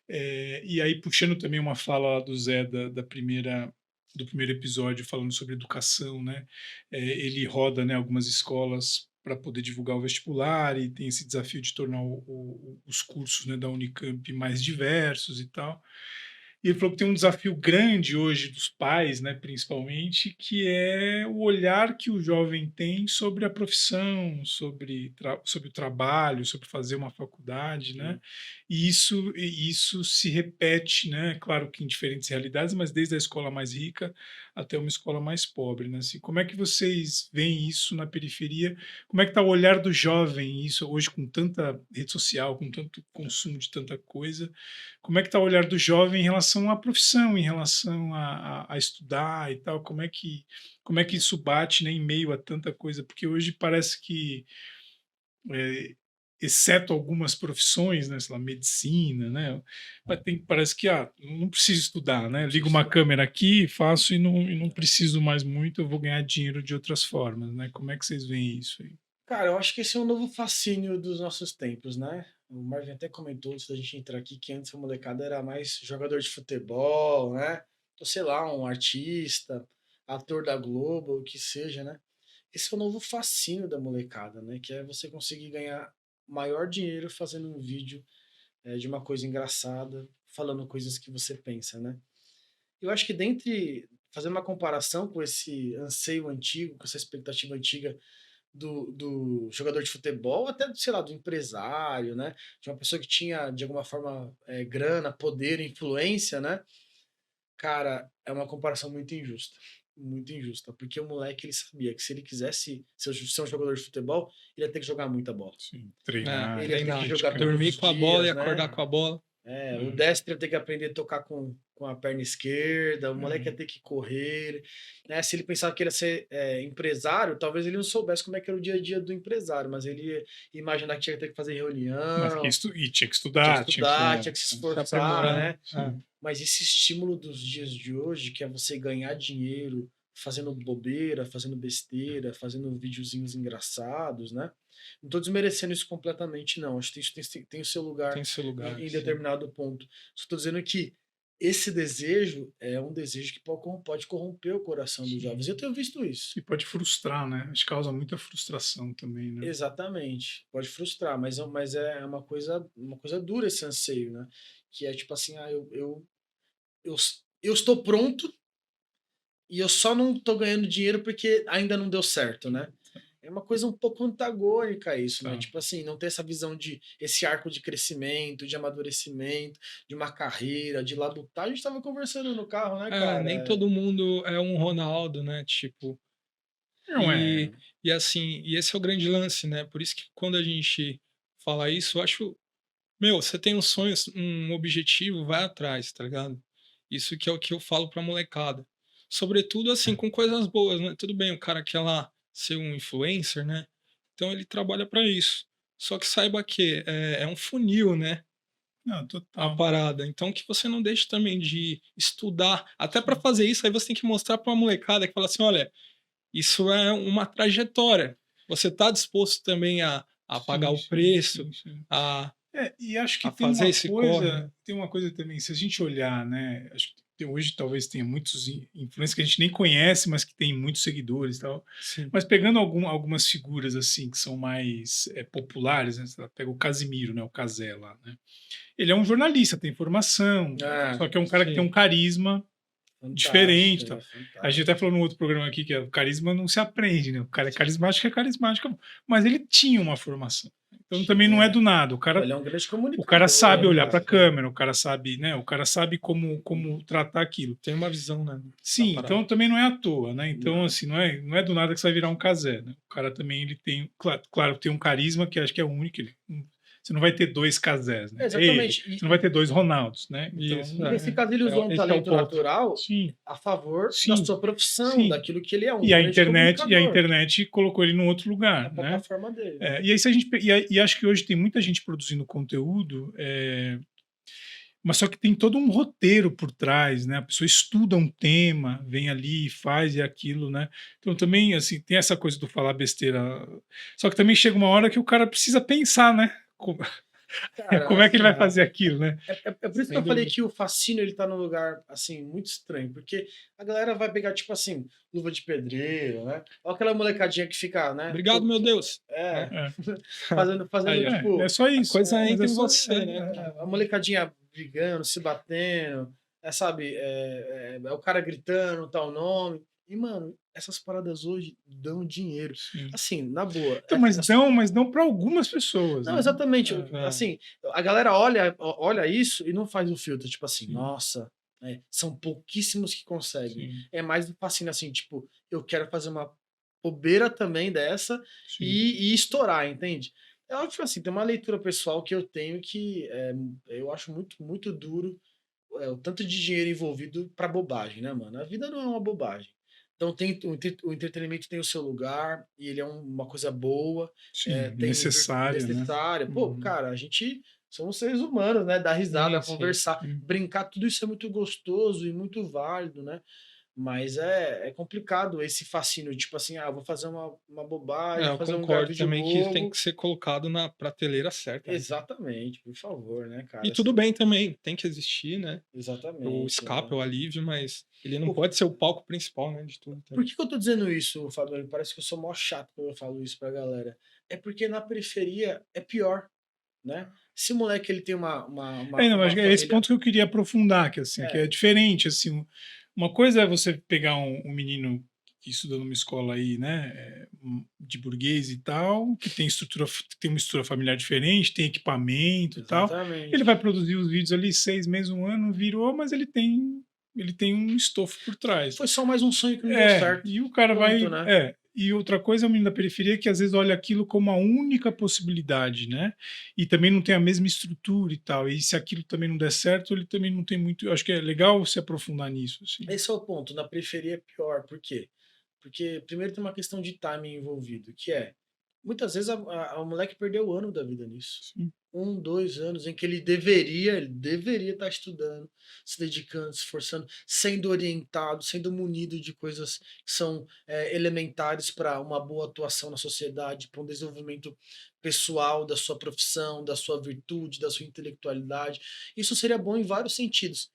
E aí, puxando também uma fala lá do Zé do primeiro episódio, falando sobre educação, né? Ele roda, né, algumas escolas para poder divulgar o vestibular e tem esse desafio de tornar os cursos, né, da Unicamp mais diversos e tal. E ele falou que tem um desafio grande hoje dos pais, né, principalmente, que é o olhar que o jovem tem sobre a profissão, sobre o trabalho, sobre fazer uma faculdade, né? Sim. E isso se repete, né? Claro que em diferentes realidades, mas desde a escola mais rica até uma escola mais pobre, né? Assim, como é que vocês veem isso na periferia? Como é que está o olhar do jovem, isso hoje com tanta rede social, com tanto consumo de tanta coisa? Como é que está o olhar do jovem em relação à profissão, em relação a estudar e tal? Como é que isso bate, né, em meio a tanta coisa? Porque hoje parece que, eh, exceto algumas profissões, né, sei lá, medicina, né, mas parece que não preciso estudar, né? Ligo uma Isso. câmera aqui, faço e não preciso mais muito, eu vou ganhar dinheiro de outras formas, né? Como é que vocês veem isso aí? Cara, eu acho que esse é um novo fascínio dos nossos tempos, né? O Marvin até comentou antes da gente entrar aqui que antes a molecada era mais jogador de futebol, né? Ou sei lá, um artista, ator da Globo, o que seja, né? Esse é o novo fascínio da molecada, né? Que é você conseguir ganhar maior dinheiro fazendo um vídeo de uma coisa engraçada, falando coisas que você pensa, né? Eu acho que dentre fazer uma comparação com esse anseio antigo, com essa expectativa antiga do jogador de futebol, até, sei lá, do empresário, né? De uma pessoa que tinha, de alguma forma, grana, poder, influência, né? Cara, é uma comparação muito injusta. Muito injusta. Porque o moleque, ele sabia que se ele quisesse ser um jogador de futebol, ele ia ter que jogar muita bola. Sim, É, treinar, Ele ia ter que treinar. jogar dedicar. todos Dormir os com a bola e dias, né? acordar com a bola. O É, destro ia ter que aprender a tocar com a perna esquerda, o moleque ia é. ter que correr, né? Se ele pensava que ia ser empresário, talvez ele não soubesse como é que era o dia a dia do empresário, mas ele ia imaginar que tinha que ter que fazer Mas reunião, tinha que tinha que estudar, tinha que. estudar, tinha que se Se esforçar, aprimorar. né? É. Sim. Mas esse estímulo dos dias de hoje, que é você ganhar dinheiro fazendo bobeira, fazendo besteira, fazendo videozinhos engraçados, né? Não estou desmerecendo isso completamente, não. Acho que isso tem o seu lugar Tem seu lugar, em sim. determinado ponto. Só estou dizendo que esse desejo é um desejo que pode corromper o coração dos jovens. Eu Sim. tenho visto isso. E pode frustrar, né? Acho que causa muita frustração também, né? Exatamente. Pode frustrar, mas é uma coisa dura esse anseio, né? Que é tipo assim, eu, eu estou pronto e eu só não estou ganhando dinheiro porque ainda não deu certo, né? É uma coisa um pouco antagônica isso, né? Tá. Tipo assim, não ter essa visão de esse arco de crescimento, de amadurecimento, de uma carreira, de labutar. A gente estava conversando no carro, né, Nem cara? todo mundo é um Ronaldo, né? Tipo, Não e, é. e assim, e esse é o grande lance, né? Por isso que quando a gente fala isso, eu acho, meu, você tem um sonho, um objetivo, vai atrás, tá ligado? Isso que é o que eu falo pra molecada. Sobretudo, assim, com coisas boas, né? Tudo bem, o cara quer lá ser um influencer, né? Então ele trabalha pra isso. Só que saiba que é um funil, né? Não, A total. parada. Então que você não deixe também de estudar. Até para Sim. fazer isso, aí você tem que mostrar para uma molecada que fala assim: olha, isso é uma trajetória. Você está disposto também a pagar Sim, o sim, preço, sim, sim. a, E acho que a fazer esse corre, né? tem uma coisa também, se a gente olhar, né? Acho que hoje talvez tenha muitos influencers que a gente nem conhece, mas que tem muitos seguidores e tal. Sim, Mas pegando algumas figuras assim que são mais populares, né? Sei lá, pega o Casimiro, né? O Cazé lá, né? Ele é um jornalista, tem formação, É, só que é um cara que tem sim. um carisma fantástico, diferente, ele tá? é A gente fantástico. até falou no outro programa aqui que o carisma não se aprende, né? O cara é carismático, mas ele tinha uma formação. Então também não é Tinha. do nada. Pô, ele é um grande O cara sabe comunicador, olhar para a cara. câmera, o cara sabe, né? O cara sabe como tratar aquilo. Tem uma visão, né, da Sim, parada. então também não é à toa, né? Então Não. assim, não é do nada que você vai virar um casé, né? O cara também ele tem, claro, tem um carisma que acho que é único, ele Você não vai ter 2 Cazés, né? É ele. Exatamente. Você não vai ter 2 Ronaldos, né? Isso, E Então, nesse caso ele usou um esse é o talento ponto. natural sim, a favor da sim, sua profissão, sim. daquilo que ele é, um E a grande comunicador, internet colocou ele num outro a lugar, né? plataforma dele. E aí se a gente e acho que hoje tem muita gente produzindo conteúdo, mas só que tem todo um roteiro por trás, né? A pessoa estuda um tema, vem ali, faz e aquilo, né? Então também, assim, tem essa coisa do falar besteira. Só que também chega uma hora que o cara precisa pensar, né? Cara, Como é que ele vai assim, fazer aquilo, né? é por isso que Sem eu falei dúvida. que o fascínio ele tá num lugar, assim, muito estranho, porque a galera vai pegar, tipo assim, luva de pedreiro, né? Olha aquela molecadinha que fica, né? Obrigado, meu Deus. É, Né? É, fazendo, Aí, ó. é tipo, só A isso. coisa Mas entra é em só. você, né, cara? a molecadinha brigando, se batendo, sabe? É o cara gritando tal nome. E, mano, essas paradas hoje dão dinheiro. Sim. Assim, na boa. Então, mas não para algumas pessoas, Não, né? exatamente. É. Assim, a galera olha isso e não faz o filtro, tipo assim, Sim, nossa, são pouquíssimos que conseguem. sim, É mais do fascínio, assim, tipo, eu quero fazer uma bobeira também dessa sim. e estourar, entende? Eu acho assim, tem uma leitura pessoal que eu tenho que eu acho muito, muito duro o tanto de dinheiro envolvido pra bobagem, né, mano? A vida não é uma bobagem. Então tem o entretenimento tem o seu lugar e ele é uma coisa boa, Sim, tem necessário, né? necessária. Pô, Uhum. cara, a gente somos seres humanos, né? Dar risada, Sim, sim, conversar, Sim. brincar, tudo isso é muito gostoso e muito válido, né? Mas é complicado esse fascínio, tipo assim, vou fazer uma bobagem, vou eu fazer um concordo vídeo também que tem bobo. que ser colocado na prateleira certa, né? Exatamente, por favor, né, E cara? tudo bem também, tem que existir, né? O Exatamente, escape, né? o alívio, mas ele não Pô, pode ser o palco principal, né, de tudo por também. que que eu tô dizendo isso, Fabiano? Parece que eu sou mó chato quando eu falo isso pra galera. É porque na periferia é pior, né? Se o moleque ele tem Não, uma acho que é esse família. ponto que eu queria aprofundar, que assim, que é É, diferente, assim, uma coisa é você pegar um menino que estuda numa escola aí, né, de burguês e tal, que tem tem uma estrutura familiar diferente, tem equipamento e tal, ele vai exatamente. produzir os vídeos ali 6 meses, um ano, virou, mas ele tem um estofo por trás. Foi só mais um sonho que não deu certo. E o cara Pronto, vai. né? E outra coisa é o menino da periferia que às vezes olha aquilo como a única possibilidade, né? E também não tem a mesma estrutura e tal. E se aquilo também não der certo, ele também não tem muito. Eu acho que é legal se aprofundar nisso, assim. Esse é o ponto. Na periferia é pior. Por quê? Porque primeiro tem uma questão de timing envolvido, que é muitas vezes o moleque perdeu o ano da vida nisso. Sim, 2 anos em que ele deveria estar estudando, se dedicando, se esforçando, sendo orientado, sendo munido de coisas que são elementares para uma boa atuação na sociedade, para um desenvolvimento pessoal da sua profissão, da sua virtude, da sua intelectualidade. Isso seria bom em vários sentidos.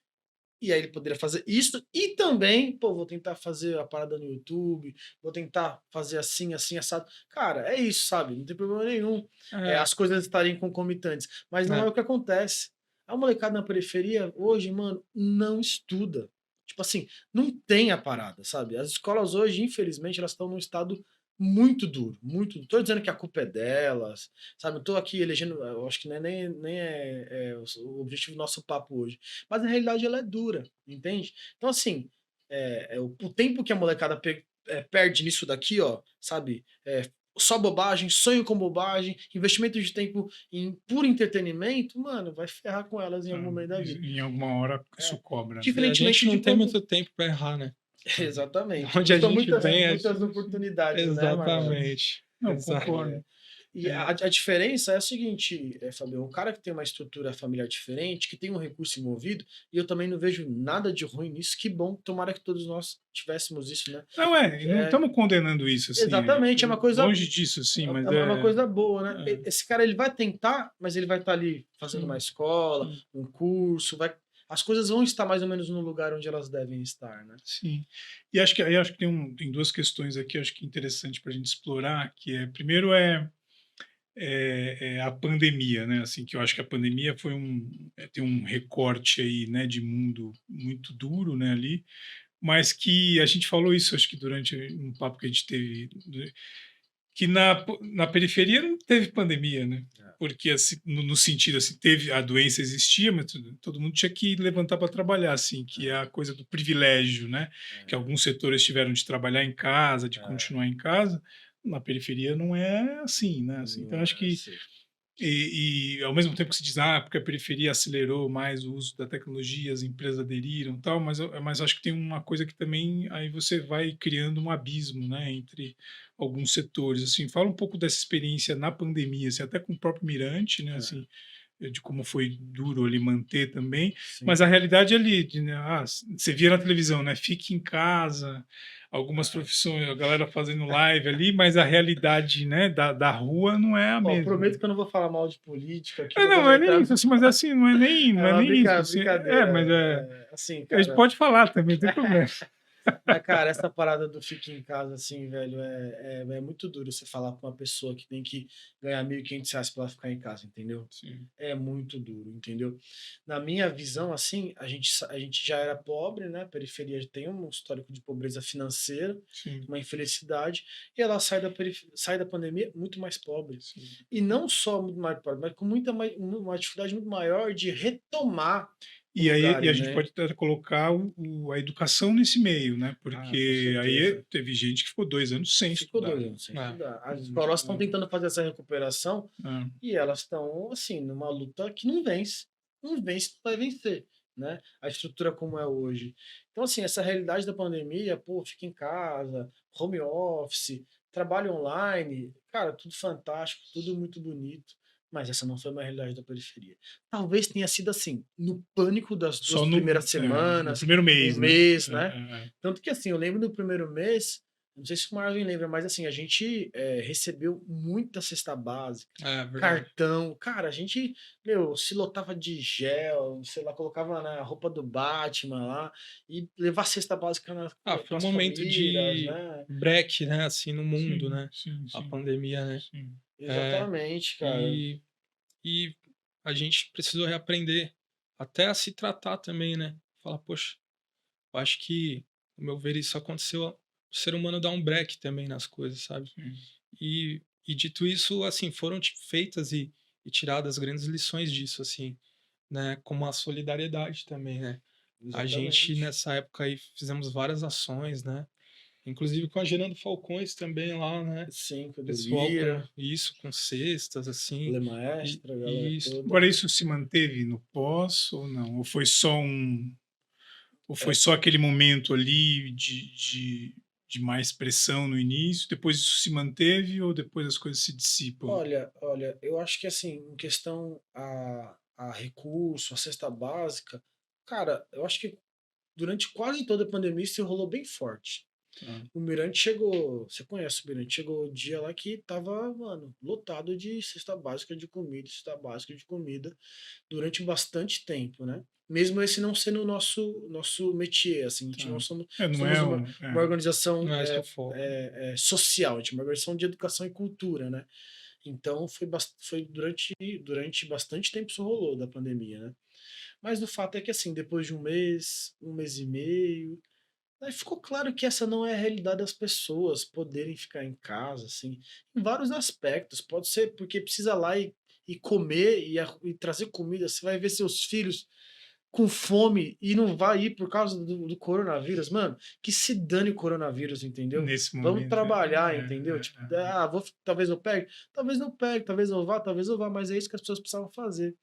E aí ele poderia fazer isso e também, pô, vou tentar fazer a parada no YouTube, vou tentar fazer assim, assim, assado. Cara, é isso, sabe? Não tem problema nenhum. É, As coisas estarem concomitantes, mas não é é. o que acontece. A molecada na periferia hoje, mano, não estuda. Tipo assim, não tem a parada, sabe? As escolas hoje, infelizmente, elas estão num estado muito duro, muito duro. Tô dizendo que a culpa é delas, sabe? Eu tô aqui elegendo, eu acho que não é nem o objetivo do nosso papo hoje, mas a realidade ela é dura, entende? Então, assim, o tempo que a molecada perde nisso daqui, ó, sabe? Só bobagem, sonho com bobagem, investimento de tempo em puro entretenimento, mano, vai ferrar com elas em algum momento da vida. em alguma hora isso É. cobra, né? E a gente Diferentemente de não tem quando. muito tempo para errar, né? Exatamente. Onde a Custam gente muitas, vem, muitas oportunidades, né, Marlon? exatamente. Não, Exato. concordo. E É, a diferença é a seguinte, Fabio, um cara que tem uma estrutura familiar diferente, que tem um recurso envolvido, e eu também não vejo nada de ruim nisso, que bom, tomara que todos nós tivéssemos isso, né? não não É, estamos condenando isso, assim, exatamente, longe disso, assim, mas é uma coisa boa, né? é, Esse cara ele vai tentar, mas ele vai estar ali fazendo uma sim, escola, sim. um curso, as coisas vão estar mais ou menos no lugar onde elas devem estar, né? Sim. E acho que tem duas questões aqui, acho que é interessante para a gente explorar, que primeiro é a pandemia, né? Assim, que eu acho que a pandemia tem um recorte aí, né, de mundo muito duro, né, ali, mas que a gente falou isso, acho que durante um papo que a gente teve, que na periferia não teve pandemia, né? Porque assim, no sentido assim, teve a doença existia, mas todo mundo tinha que levantar para trabalhar, assim, que é a coisa do privilégio, né? Que alguns setores tiveram de trabalhar em casa, de É, continuar em casa. Na periferia não é assim, né? Assim, então não acho é que assim. Ao mesmo tempo que se diz, porque a periferia acelerou mais o uso da tecnologia, as empresas aderiram e tal, mas acho que tem uma coisa que também aí você vai criando um abismo, né, entre alguns setores, assim. Fala um pouco dessa experiência na pandemia, assim, até com o próprio Mirante, né, É, assim, de como foi duro ali manter também, mas sim. a realidade é ali, de, né, você via na televisão, né, fique em casa, algumas É. profissões, a galera fazendo live ali, mas a realidade, né, da rua não é a Ó, mesma. prometo que eu não vou falar mal de política aqui, É, não não, não vamos é nem entrar. isso, assim, mas é assim, não É é uma nem isso, assim, brincadeira. mas Assim, a gente cara. pode falar também, não tem problema. Mas, cara, essa parada do fique em casa, assim, velho, é muito duro você falar pra uma pessoa que tem que ganhar R$ 1.500 pra ela ficar em casa, entendeu? Sim, É muito duro, entendeu? Na minha visão, assim, a gente já era pobre, né? A periferia tem um histórico de pobreza financeira, sim, uma infelicidade, e ela sai da pandemia muito mais pobre. sim. E não só muito mais pobre, mas com uma dificuldade muito maior de retomar o E aí lugar, a gente né? pode até colocar a educação nesse meio, né, Ah, com porque aí certeza. teve gente que ficou 2 anos sem Ficou estudar. 2 anos sem É, estudar. As Sem escolas estão estudar. tentando fazer essa recuperação É, e elas estão, assim, numa luta que não vence. Não vence, não vai vencer, né? A estrutura como é hoje. Então, assim, essa realidade da pandemia, pô, fica em casa, home office, trabalho online, cara, tudo fantástico, tudo muito bonito. Mas essa não foi uma realidade da periferia. Talvez tenha sido assim, no pânico das duas só no primeiras no semanas, primeiro um mês, né. mês, né? É. Tanto que assim, eu lembro do primeiro mês, não sei se o Marvin lembra, mas assim, a gente recebeu muita cesta básica, verdade. cartão. Cara, a gente, meu, se lotava de gel, sei lá, colocava na roupa do Batman lá e levar cesta básica Foi um pras momento famílias, de né? break, né, assim, no mundo, Sim, né, sim, a sim, pandemia, né. sim. É, Exatamente, cara. e e a gente precisou reaprender até a se tratar também, né. Falar: "Poxa, eu acho que, ao meu ver, isso aconteceu o ser humano dar um break também nas coisas", sabe. Sim, E dito isso, assim, foram feitas e tiradas grandes lições disso, assim, né, como a solidariedade também, né. A gente Exatamente. nessa época aí fizemos várias ações, né, inclusive com a Gerando Falcões também lá, né, Cinco do pessoal com Lira, isso, com cestas, assim, Lê e Maestra, a galera e isso. toda. agora isso se manteve no pós ou não? Ou foi É, só aquele momento ali de mais pressão no início, depois isso se manteve ou depois as coisas se dissipam? olha, eu acho que assim, em questão a recurso, a cesta básica, cara, eu acho que durante quase toda a pandemia isso rolou bem forte. Tá. O Mirante chegou, você conhece o Mirante, chegou o dia lá que tava, mano, lotado de cesta básica de comida, cesta básica de comida, durante bastante tempo, né? Mesmo esse não sendo o nosso métier, assim, a gente não Tá. somos, Não somos é uma organização Não é esse o foco. social, a gente é uma organização de educação e cultura, né? Então foi durante bastante tempo isso rolou da pandemia, né? Mas o fato é que assim, depois de um mês e meio, aí ficou claro que essa não é a realidade das pessoas poderem ficar em casa, assim, em vários aspectos. Pode ser porque precisa lá e comer e trazer comida. Você vai ver seus filhos com fome e não vai ir por causa do coronavírus. Mano, que se dane o coronavírus, entendeu? nesse Vamos momento. trabalhar, entendeu? Tipo, talvez eu pegue, talvez não pegue, talvez eu vá, mas é isso que as pessoas precisavam fazer.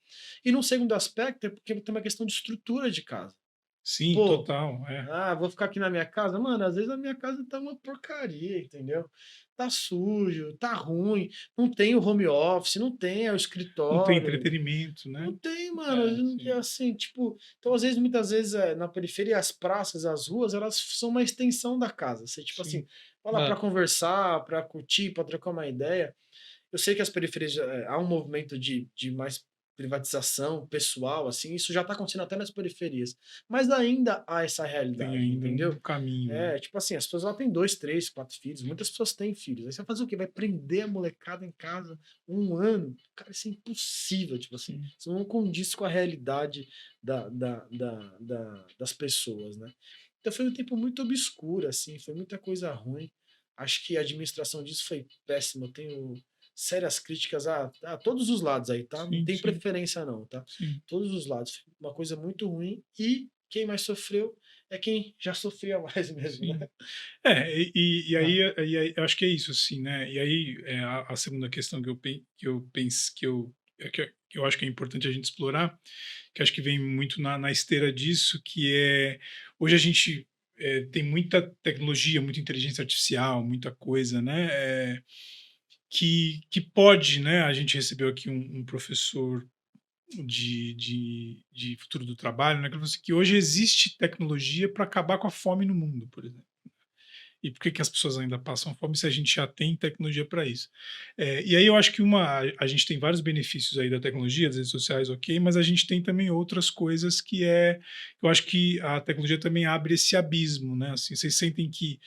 E no segundo aspecto é porque tem uma questão de estrutura de casa. Sim, Pô, total, vou ficar aqui na minha casa. Mano, às vezes a minha casa tá uma porcaria, entendeu? Tá sujo, tá ruim, não tem o home office, não tem o não tem escritório. entretenimento, né. Não tem, mano. Não tem Sim, assim, tipo. Então, às vezes, muitas vezes, na periferia, as praças, as ruas, elas são uma extensão da casa. Você, tipo assim, sim. vai lá pra É, conversar, pra curtir, pra trocar uma ideia. Eu sei que as periferias há um movimento de mais privatização pessoal, assim, isso já está acontecendo até nas periferias. Mas ainda há essa Tem realidade, ainda um entendeu? caminho, né. É, tipo assim, as pessoas lá têm 2, 3, 4 filhos, muitas pessoas têm filhos. Aí você vai fazer o quê? Vai prender a molecada em casa 1 ano? Cara, isso é impossível, tipo assim. Sim, Isso não condiz com a realidade das pessoas, né? Então foi um tempo muito obscuro, assim, foi muita coisa ruim. Acho que a administração disso foi péssima. Eu tenho sérias críticas a todos os lados aí, tá? Não sim, tem sim, preferência não, tá? sim. Todos os lados. Uma coisa muito ruim e quem mais sofreu é quem já sofria mais mesmo, Sim. né? Aí Ah, eu acho que é isso, assim, né, e aí, a segunda questão que eu que eu acho que é importante a gente explorar, que acho que vem muito na esteira disso, que é hoje a gente tem muita tecnologia, muita inteligência artificial, muita coisa, né? Que pode, né? A gente recebeu aqui um professor de futuro do trabalho, né? Que falou assim, que hoje existe tecnologia para acabar com a fome no mundo, por exemplo. E por que, que as pessoas ainda passam fome se a gente já tem tecnologia para isso? E aí eu acho que a gente tem vários benefícios aí da tecnologia, das redes sociais, ok, mas a gente tem também outras coisas eu acho que a tecnologia também abre esse abismo, né? Assim, vocês sentem que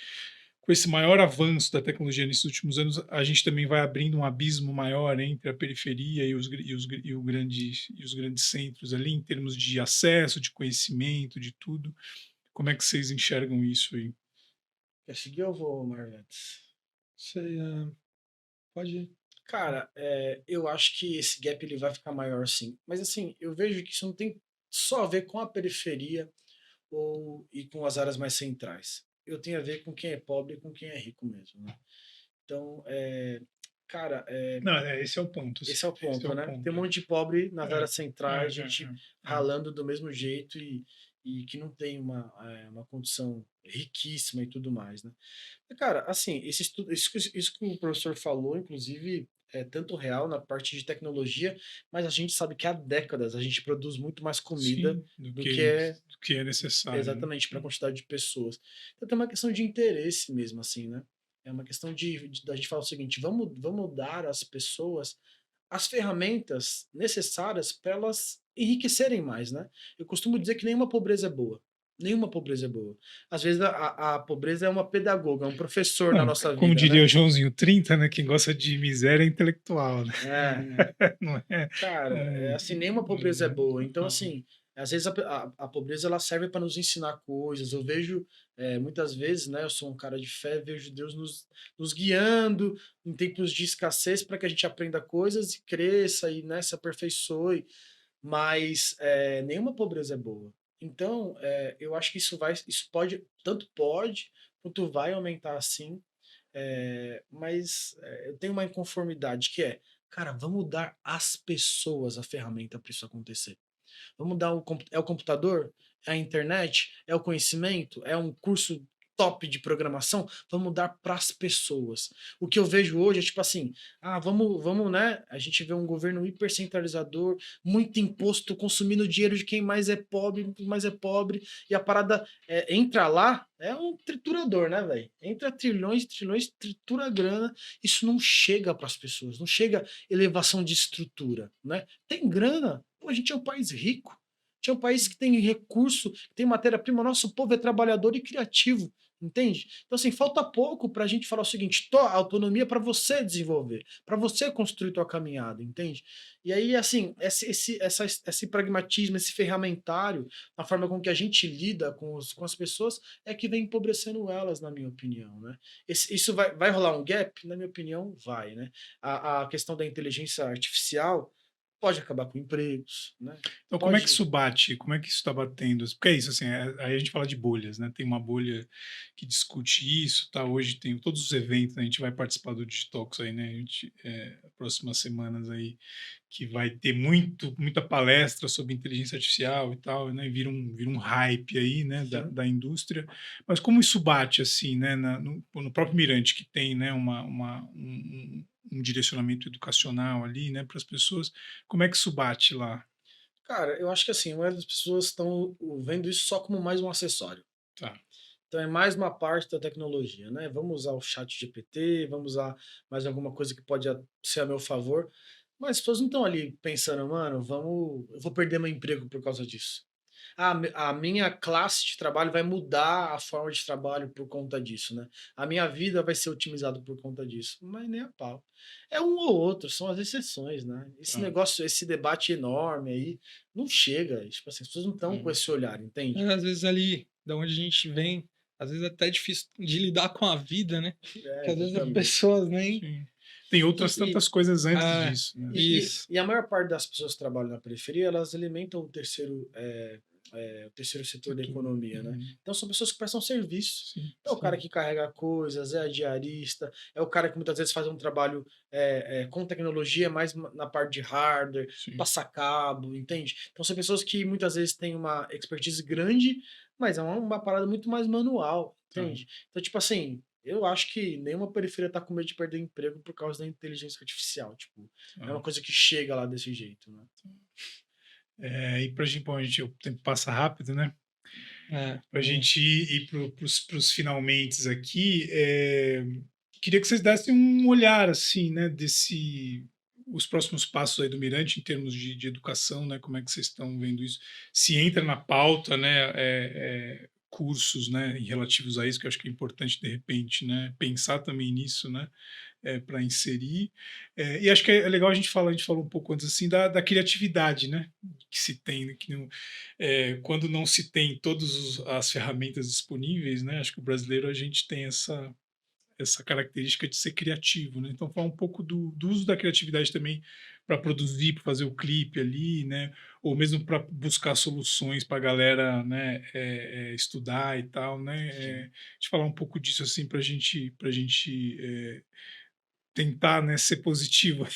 com esse maior avanço da tecnologia nesses últimos anos, a gente também vai abrindo um abismo maior entre a periferia e os grandes centros ali, em termos de acesso, de conhecimento, de tudo. Como é que vocês enxergam isso aí? Quer seguir ou vou, Marvetes? Sei, pode ir. Cara, eu acho que esse gap ele vai ficar maior sim. Mas assim, eu vejo que isso não tem só a ver com a periferia e com as áreas mais centrais. Eu tenho a ver com quem é pobre e com quem é rico mesmo, né? Então, cara, Não, esse é o ponto, sim. esse é o Esse é ponto, o né? Tem um ponto. monte de pobre nas É, áreas centrais, gente é. ralando do mesmo jeito e que não tem uma condição riquíssima e tudo mais, né? Cara, assim, isso que o professor falou, inclusive, é tanto real na parte de tecnologia, mas a gente sabe que há décadas a gente produz muito mais comida Sim, do que é do que é necessário, né? exatamente para a quantidade de pessoas. Então tem uma questão de interesse mesmo, assim, né? É uma questão da gente falar o seguinte: vamos dar às pessoas as ferramentas necessárias para elas enriquecerem mais, né? Eu costumo dizer que nenhuma pobreza é boa. Nenhuma pobreza é boa. Às vezes a pobreza é uma pedagoga, é um professor na Não, nossa como vida, diria né? o Joãozinho 30, né? Quem gosta de miséria é intelectual, né? É, Não é? cara, assim, nenhuma pobreza é boa. Então, assim, às vezes a pobreza ela serve para nos ensinar coisas. Eu vejo, muitas vezes, né? Eu sou um cara de fé, vejo Deus nos guiando em tempos de escassez para que a gente aprenda coisas e cresça e, né, se aperfeiçoe. Mas nenhuma pobreza é boa. Então, eu acho que isso tanto pode, quanto vai aumentar sim. Mas eu tenho uma inconformidade que cara, vamos dar às pessoas a ferramenta para isso acontecer. Vamos dar é o computador? É a internet? É o conhecimento? É um curso top de programação? Vamos dar para as pessoas. O que eu vejo hoje é tipo assim, vamos, né? A gente vê um governo hipercentralizador, muito imposto, consumindo dinheiro de quem mais é pobre, e a parada entra lá, é um triturador, né, velho? Entra trilhões e trilhões, tritura a grana, isso não chega para as pessoas, não chega elevação de estrutura, né? Tem grana, pô, a gente é um país rico, a gente é um país que tem recurso, que tem matéria-prima, nosso povo é trabalhador e criativo, entende? Então, assim, falta pouco para a gente falar o seguinte: autonomia para você desenvolver, para você construir tua caminhada, entende? E aí, assim, esse pragmatismo, esse ferramentário, a forma com que a gente lida com as pessoas, é que vem empobrecendo elas, na minha opinião, né? Isso vai rolar um gap? Na minha opinião, vai, né? A questão da inteligência artificial pode acabar com empregos, né? Então, como é que Pode. isso bate? Como é que isso está batendo? Porque é isso, assim, aí a gente fala de bolhas, né? Tem uma bolha que discute isso, tá? Hoje tem todos os eventos, né? A gente vai participar do Digitalks aí, né? Próximas semanas aí, que vai ter muita palestra sobre inteligência artificial e tal, né? Vira um hype aí, né? Sim. Da indústria. Mas como isso bate, assim, né? No próprio Mirante, que tem, né? Um direcionamento educacional ali, né? Para as pessoas, como é que isso bate lá? Cara, eu acho que assim, a maioria das pessoas estão vendo isso só como mais um acessório. Tá. Então é mais uma parte da tecnologia, né? Vamos usar o chat GPT, vamos usar mais alguma coisa que pode ser a meu favor. Mas as pessoas não estão ali pensando, mano, eu vou perder meu emprego por causa disso. A minha classe de trabalho vai mudar a forma de trabalho por conta disso, né? A minha vida vai ser otimizada por conta disso. Mas nem a pau. É um ou outro, são as exceções, né? Esse Tá. negócio, esse debate enorme aí, não chega. Tipo assim, as pessoas não estão com esse olhar, entende? Às vezes ali, da onde a gente vem, às vezes é até difícil de lidar com a vida, né? Que às vezes as Exatamente. pessoas nem. Sim. Tem outras E, tantas coisas antes Ah, disso, né? E, e, isso. e a maior parte das pessoas que trabalham na periferia, elas alimentam o terceiro, o terceiro setor da economia, né? Uhum. Então são pessoas que prestam serviço. Sim, Então, é o cara sim, que carrega coisas, é diarista, é o cara que muitas vezes faz um trabalho com tecnologia, mais na parte de hardware, sim. passar cabo, entende? Então são pessoas que muitas vezes têm uma expertise grande, mas é uma parada muito mais manual, Tá. entende? Então, tipo assim, eu acho que nenhuma periferia tá com medo de perder emprego por causa da inteligência artificial. Tipo, não é uma Tá. coisa que chega lá desse jeito, né? E para a gente, bom, o tempo passa rápido, né? É, Para a gente ir para os finalmente aqui, queria que vocês dessem um olhar assim, né, os próximos passos aí do Mirante em termos de educação, né? Como é que vocês estão vendo isso? Se entra na pauta, né, cursos, né, relativos a isso, que eu acho que é importante de repente, né, pensar também nisso, né, para inserir. E acho que é legal a gente falou um pouco antes assim da criatividade, né, que se tem, né, que não, quando não se tem todas as ferramentas disponíveis, né, acho que o brasileiro a gente tem essa característica de ser criativo, né? Então, falar um pouco do uso da criatividade também para produzir, para fazer o clipe ali, né? Ou mesmo para buscar soluções para a galera, né? Estudar e tal, né? Sim. De falar um pouco disso assim para gente tentar, né? Ser positivo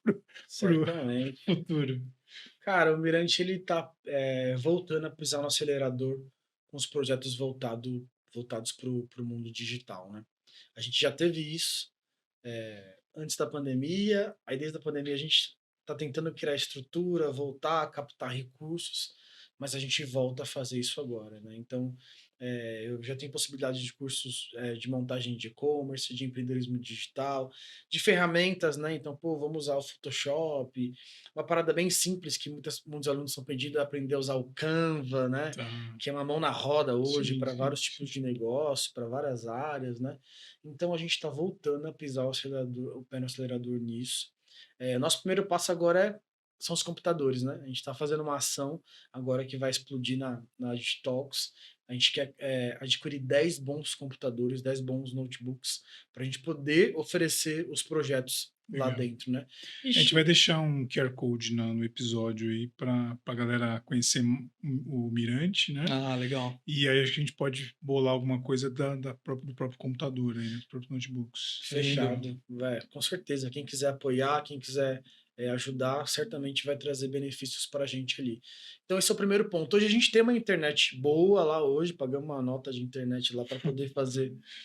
para o Certamente. futuro. Cara, o Mirante ele tá voltando a pisar no acelerador com os projetos voltados para o mundo digital, né? A gente já teve isso antes da pandemia, aí desde a pandemia a gente está tentando criar estrutura, voltar a captar recursos, mas a gente volta a fazer isso agora, né? Então, eu já tenho possibilidade de cursos de montagem de e-commerce, de empreendedorismo digital, de ferramentas, né? Então, pô, vamos usar o Photoshop, uma parada bem simples que muitos alunos são pedidos a aprender a usar o Canva, né? Tá. Que é uma mão na roda hoje Sim, para sim, vários tipos sim. de negócio, para várias áreas, né? Então a gente está voltando a pisar o pé no acelerador nisso. Nosso primeiro passo agora são os computadores, né? A gente está fazendo uma ação agora que vai explodir na Digitalks. A gente quer adquirir 10 bons computadores, 10 bons notebooks, para a gente poder oferecer os projetos lá Legal. dentro, né? A gente vai Ixi, deixar um QR Code no episódio aí para a galera conhecer o Mirante, né? ah, legal. E aí a gente pode bolar alguma coisa do próprio computador aí, né? Dos próprios notebooks. Lindo. fechado, com certeza. Quem quiser apoiar, quem quiser ajudar, certamente vai trazer benefícios para a gente ali. Então, esse é o primeiro ponto. Hoje a gente tem uma internet boa lá hoje, pagamos uma nota de internet lá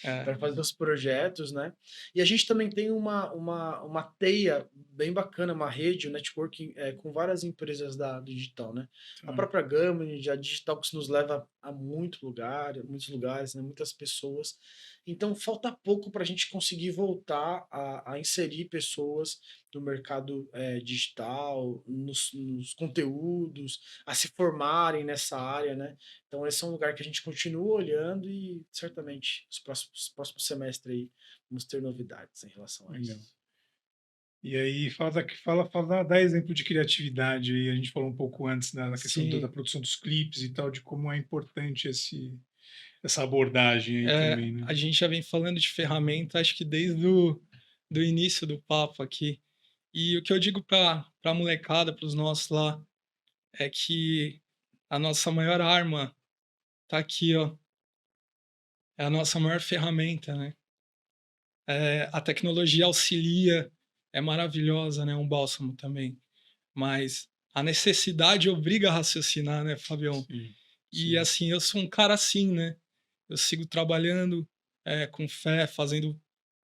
É, para fazer os projetos, né? E a gente também tem uma teia bem bacana, uma rede, um networking com várias empresas do digital, né? A Tá. própria Gamma, a Digital que nos leva a muitos lugares, né? Muitas pessoas. Então, falta pouco para a gente conseguir voltar a inserir pessoas no mercado digital, nos conteúdos, a se formarem nessa área, né? Então, esse é um lugar que a gente continua olhando e certamente os próximos semestres aí vamos ter novidades em relação a Legal. isso. E aí dá exemplo de criatividade aí. A gente falou um pouco antes da questão da sim. produção dos clipes e tal, de como é importante essa abordagem aí também, né? A gente já vem falando de ferramenta, acho que desde o do início do papo aqui. E o que eu digo para a molecada, para os nossos lá, é que a nossa maior arma tá aqui, ó. É a nossa maior ferramenta, né? A tecnologia auxilia, é maravilhosa, né? É um bálsamo também. Mas a necessidade obriga a raciocinar, né, Fabião? Sim, E sim. assim, eu sou um cara assim, né? Eu sigo trabalhando com fé, fazendo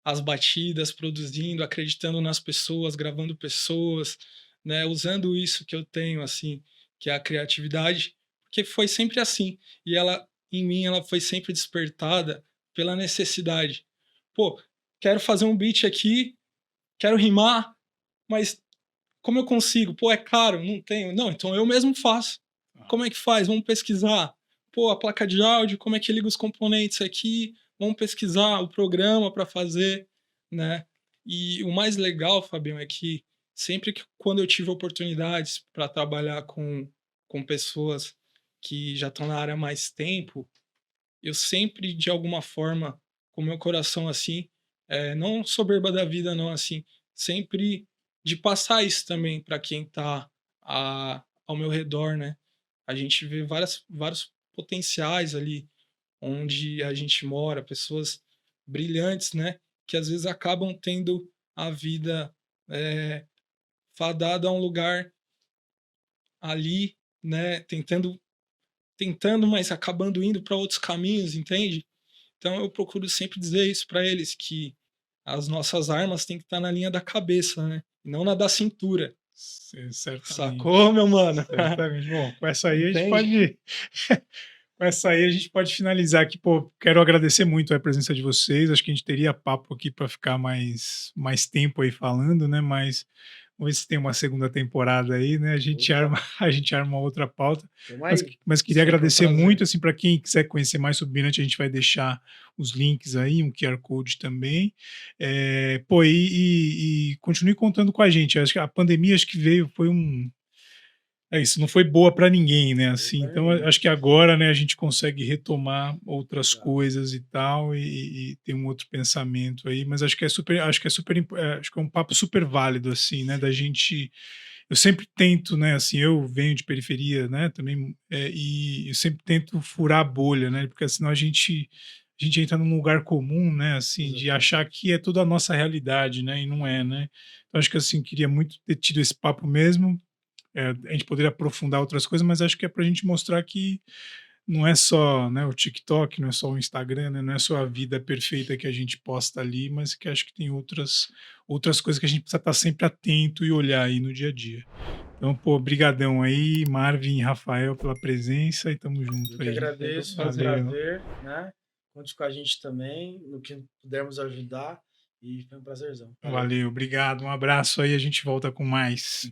as batidas, produzindo, acreditando nas pessoas, gravando pessoas, né? Usando isso que eu tenho, assim, que é a criatividade, porque foi sempre assim. E ela, em mim, ela foi sempre despertada pela necessidade. Pô, quero fazer um beat aqui, quero rimar, mas como eu consigo? Pô, é caro, não tenho. Não, então eu mesmo faço. Tá. Como é que faz? Vamos pesquisar. Pô, a placa de áudio, como é que liga os componentes aqui? Vamos pesquisar o programa para fazer, né? E o mais legal, Fabião, é que sempre que quando eu tive oportunidades para trabalhar com pessoas que já estão na área há mais tempo, eu sempre, de alguma forma, com meu coração assim, não soberba da vida, não, assim, sempre de passar isso também para quem está ao meu redor, né? a gente vê vários potenciais ali onde a gente mora, pessoas brilhantes, né? Que às vezes acabam tendo a vida eh, fadada a um lugar ali, né? Tentando, mas acabando indo para outros caminhos, entende? Então eu procuro sempre dizer isso para eles, que as nossas armas têm que estar na linha da cabeça, né? E não na da cintura. Certamente. Sacou, meu mano? Certamente. Bom, com essa aí a gente Entende? pode. Com essa aí a gente pode finalizar aqui. Pô, quero agradecer muito a presença de vocês. Acho que a gente teria papo aqui para ficar mais tempo aí falando, né? Mas vamos ver se tem uma segunda temporada aí, né? A gente Opa. arma, a gente arma outra pauta. Tamo Mas, aí. mas queria Sempre um agradecer prazer. muito, assim, para quem quiser conhecer mais sobre o Mirante, a gente vai deixar os links aí, um QR Code também. Pô, e continue contando com a gente. Acho que a pandemia acho que veio, foi um. É isso, não foi boa para ninguém, né? Foi Assim, pra então ninguém. acho que agora, né, a gente consegue retomar outras Exato. coisas e tal, e ter um outro pensamento aí, mas acho que é um papo super válido, assim, né? Da gente. Eu sempre tento, né? Assim, eu venho de periferia, né? Também, e eu sempre tento furar a bolha, né? Porque senão a gente entra num lugar comum, né? Assim, de Exatamente. achar que é toda a nossa realidade, né? E não é, né? Então acho que assim, queria muito ter tido esse papo mesmo. A gente poderia aprofundar outras coisas, mas acho que é para a gente mostrar que não é só, né, o TikTok, não é só o Instagram, né, não é só a vida perfeita que a gente posta ali, mas que acho que tem outras coisas que a gente precisa estar sempre atento e olhar aí no dia a dia. Então, pô, brigadão aí, Marvin e Rafael, pela presença e tamo Eu junto que aí. Sempre um agradeço, foi um prazer. Valeu, prazer, né? Conte com a gente também, no que pudermos ajudar. E foi um prazerzão. Valeu. valeu, obrigado, um abraço aí, a gente volta com mais.